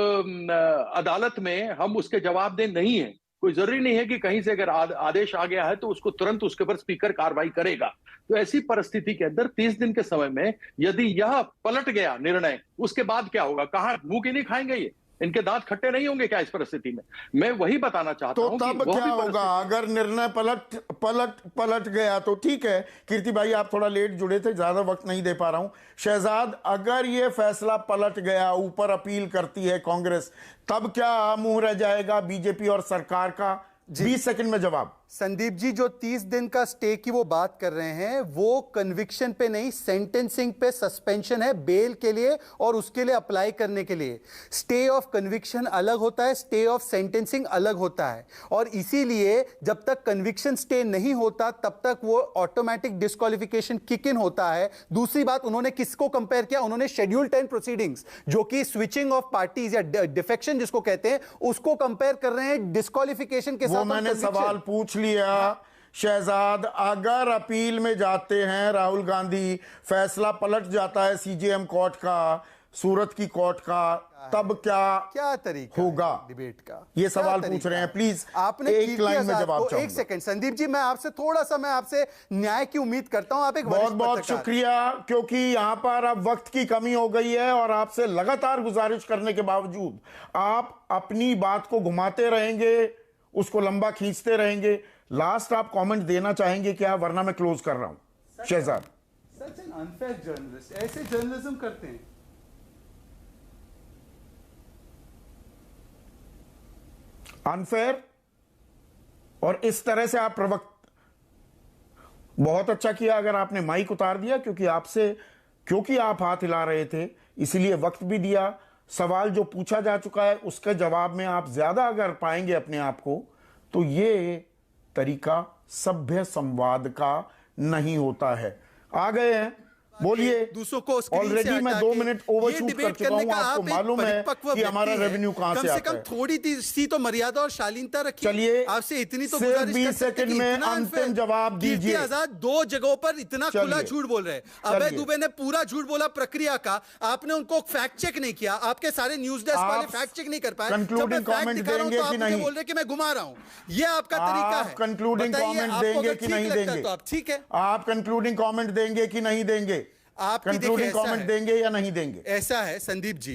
अदालत में हम उसके जवाबदेह नहीं है। कोई जरूरी नहीं है कि कहीं से अगर आदेश आ गया है तो उसको तुरंत उसके ऊपर स्पीकर कार्रवाई करेगा। तो ऐसी परिस्थिति के अंदर 30 दिन के समय में यदि यह पलट गया निर्णय, उसके बाद क्या होगा? कहां मुंह की नहीं खाएंगे ये? इनके दांत खट्टे नहीं होंगे क्या इस परिस्थिति में? मैं वही बताना चाहता हूं। तो तब क्या होगा अगर निर्णय पलट गया? तो ठीक है कीर्ति भाई, आप थोड़ा लेट जुड़े थे, ज्यादा वक्त नहीं दे पा रहा हूं। शहजाद, अगर ये फैसला पलट गया, ऊपर अपील करती है कांग्रेस, तब क्या मुंह रह जाएगा बीजेपी और सरकार का? 20 सेकंड में जवाब। संदीप जी, जो 30 दिन का स्टे की वो बात कर रहे हैं, वो कन्विक्शन पे नहीं, सेंटेंसिंग पे सस्पेंशन है, बेल के लिए और उसके लिए अप्लाई करने के लिए। स्टे ऑफ कन्विक्शन अलग होता है, स्टे ऑफ सेंटेंसिंग अलग होता है, और इसीलिए जब तक कन्विक्शन स्टे नहीं होता तब तक वो ऑटोमेटिक डिस्क्वालिफिकेशन किक इन होता है। दूसरी बात, उन्होंने किसको कंपेयर किया? उन्होंने शेड्यूल 10 प्रोसीडिंग्स, जो कि स्विचिंग ऑफ पार्टीज या डिफेक्शन जिसको कहते हैं, उसको कंपेयर कर रहे हैं डिस्क्वालिफिकेशन के साथ। वो मैंने सवाल पूछ लिया शहजाद। अगर अपील में जाते हैं राहुल गांधी, फैसला पलट जाता है सीजेएम कोर्ट का, सूरत की कोर्ट का, तब क्या तरीका होगा डिबेट का? ये सवाल पूछ रहे हैं। प्लीज आपने एक लाइन में जवाब चाहूंगा। एक सेकंड संदीप जी, मैं आपसे थोड़ा सा, मैं आपसे न्याय की उम्मीद करता हूं। आप एक बहुत बहुत शुक्रिया, क्योंकि यहां पर अब वक्त की कमी हो गई है और आपसे लगातार गुजारिश करने के बावजूद आप अपनी बात को घुमाते रहेंगे, उसको लंबा खींचते रहेंगे। लास्ट आप कमेंट देना चाहेंगे क्या, वरना मैं क्लोज कर रहा हूं। Shahzad, such an unfair journalist, ऐसे जर्नलिज्म करते हैं। अनफेयर और इस तरह से आप प्रवक्ता, बहुत अच्छा किया अगर आपने माइक उतार दिया, क्योंकि आप हाथ हिला रहे थे इसलिए वक्त भी दिया। सवाल जो पूछा जा चुका है उसके जवाब में आप ज्यादा अगर पाएंगे अपने आप को, तो ये तरीका सभ्य संवाद का नहीं होता है। आ गए हैं, बोलिए। दूसरों को ऑलरेडी मैं 2 मिनट ओवरशूट कर चुका हूं, आपको मालूम है कि हमारा रेवेन्यू कहां से आता है। कम से कम थोड़ी सी तो मर्यादा और शालीनता रखिए। चलिए, आपसे इतनी तो सिर्फ 20 सेकंड में अंतिम जवाब दीजिए। आजाद 2 जगहों पर इतना खुला झूठ बोल रहे हैं। अभय दुबे ने पूरा झूठ बोला प्रक्रिया का, आपने उनको फैक्ट चेक नहीं किया, आपके सारे न्यूज डेस्क वाले फैक्ट चेक नहीं कर पाए। कंक्लूडिंग कमेंट देंगे कि नहीं? बोल रहे कि मैं घुमा रहा हूं, ये आपका तरीका है। कंक्लूडिंग कमेंट देंगे कि नहीं देंगे? तो आप ठीक है, आप कंक्लूडिंग कमेंट देंगे कि नहीं देंगे? आप कंक्लूडिंग कमेंट देंगे या नहीं देंगे? ऐसा है संदीप जी,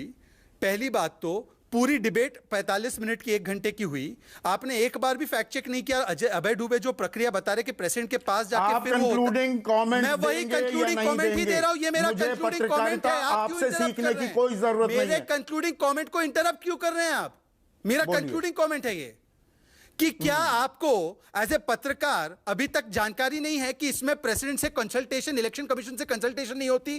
पहली बात तो पूरी डिबेट 45 मिनट की 1 घंटे की हुई, आपने एक बार भी फैक्ट चेक नहीं किया। अभय दुबे जो प्रक्रिया बता रहे कि प्रेसिडेंट के पास जाके फिर कंक्लूडिंग कमेंट, मैं वही कंक्लूडिंग कमेंट ही दे रहा हूं। ये मेरा कंक्लूडिंग कमेंट है, आपसे सीखने की कोई जरूरत नहीं है। मेरे कंक्लूडिंग कमेंट को इंटरप्ट क्यों कर रहे हैं आप? मेरा कंक्लूडिंग कमेंट है ये कि क्या आपको एज ए पत्रकार अभी तक जानकारी नहीं है कि इसमें प्रेसिडेंट से कंसल्टेशन, इलेक्शन कमीशन से कंसल्टेशन नहीं होती?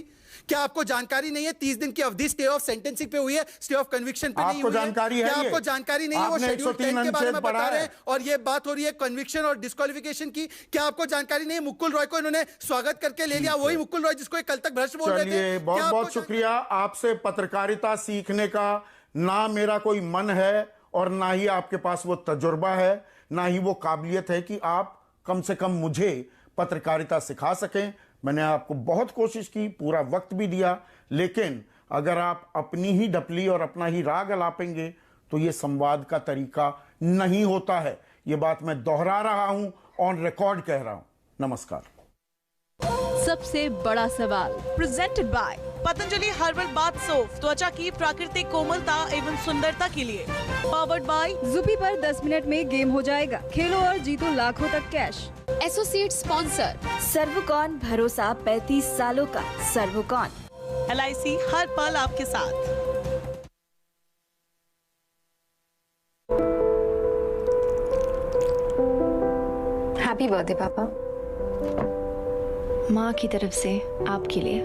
क्या आपको जानकारी नहीं है 30 दिन की अवधि स्टे ऑफ सेंटेंसिंग पे हुई है, स्टे ऑफ कन्विक्शन पे नहीं हुई है? जानकारी है? क्या आपको जानकारी नहीं है? वो शेड्यूल 10 के बारे में बता रहे हैं और ये बात हो रही है कन्विक्शन और डिस्क्वालिफिकेशन की। क्या आपको जानकारी नहीं है? मुकुल रॉय को इन्होंने स्वागत करके ले लिया, वही मुकुल रॉय जिसको कल तक भ्रष्ट बोल रहे थे। बहुत बहुत शुक्रिया। आपसे पत्रकारिता सीखने का ना मेरा कोई मन है और ना ही आपके पास वो तजुर्बा है, ना ही वो काबिलियत है कि आप कम से कम मुझे पत्रकारिता सिखा सकें। मैंने आपको बहुत कोशिश की, पूरा वक्त भी दिया, लेकिन अगर आप अपनी ही ढपली और अपना ही राग अलापेंगे तो ये संवाद का तरीका नहीं होता है। ये बात मैं दोहरा रहा हूं, ऑन रिकॉर्ड कह रहा हूं। नमस्कार। सबसे बड़ा सवाल presented by Patanjali herbal bath soap, त्वचा की प्राकृतिक कोमलता एवं सुंदरता के लिए। पावर्ड बाय जुबी पर 10 मिनट में गेम हो जाएगा, खेलो और जीतो लाखों तक कैश। एसोसिएट स्पॉन्सर सर्वकॉन, भरोसा 35 सालों का सर्वकॉन। LIC हर पल आपके साथ। हैप्पी बर्थडे पापा, माँ की तरफ से आपके लिए।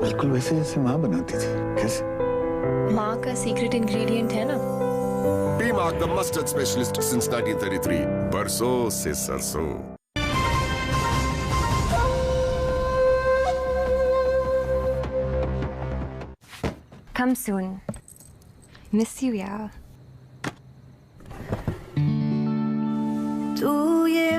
बिल्कुल वैसे जैसे माँ बनाती थी। कैसे? माँ का सीक्रेट इंग्रेडिएंट है ना, P-Mark, the mustard specialist since 1933. बरसों से सरसों. Come soon. Miss you, yeah. तू ये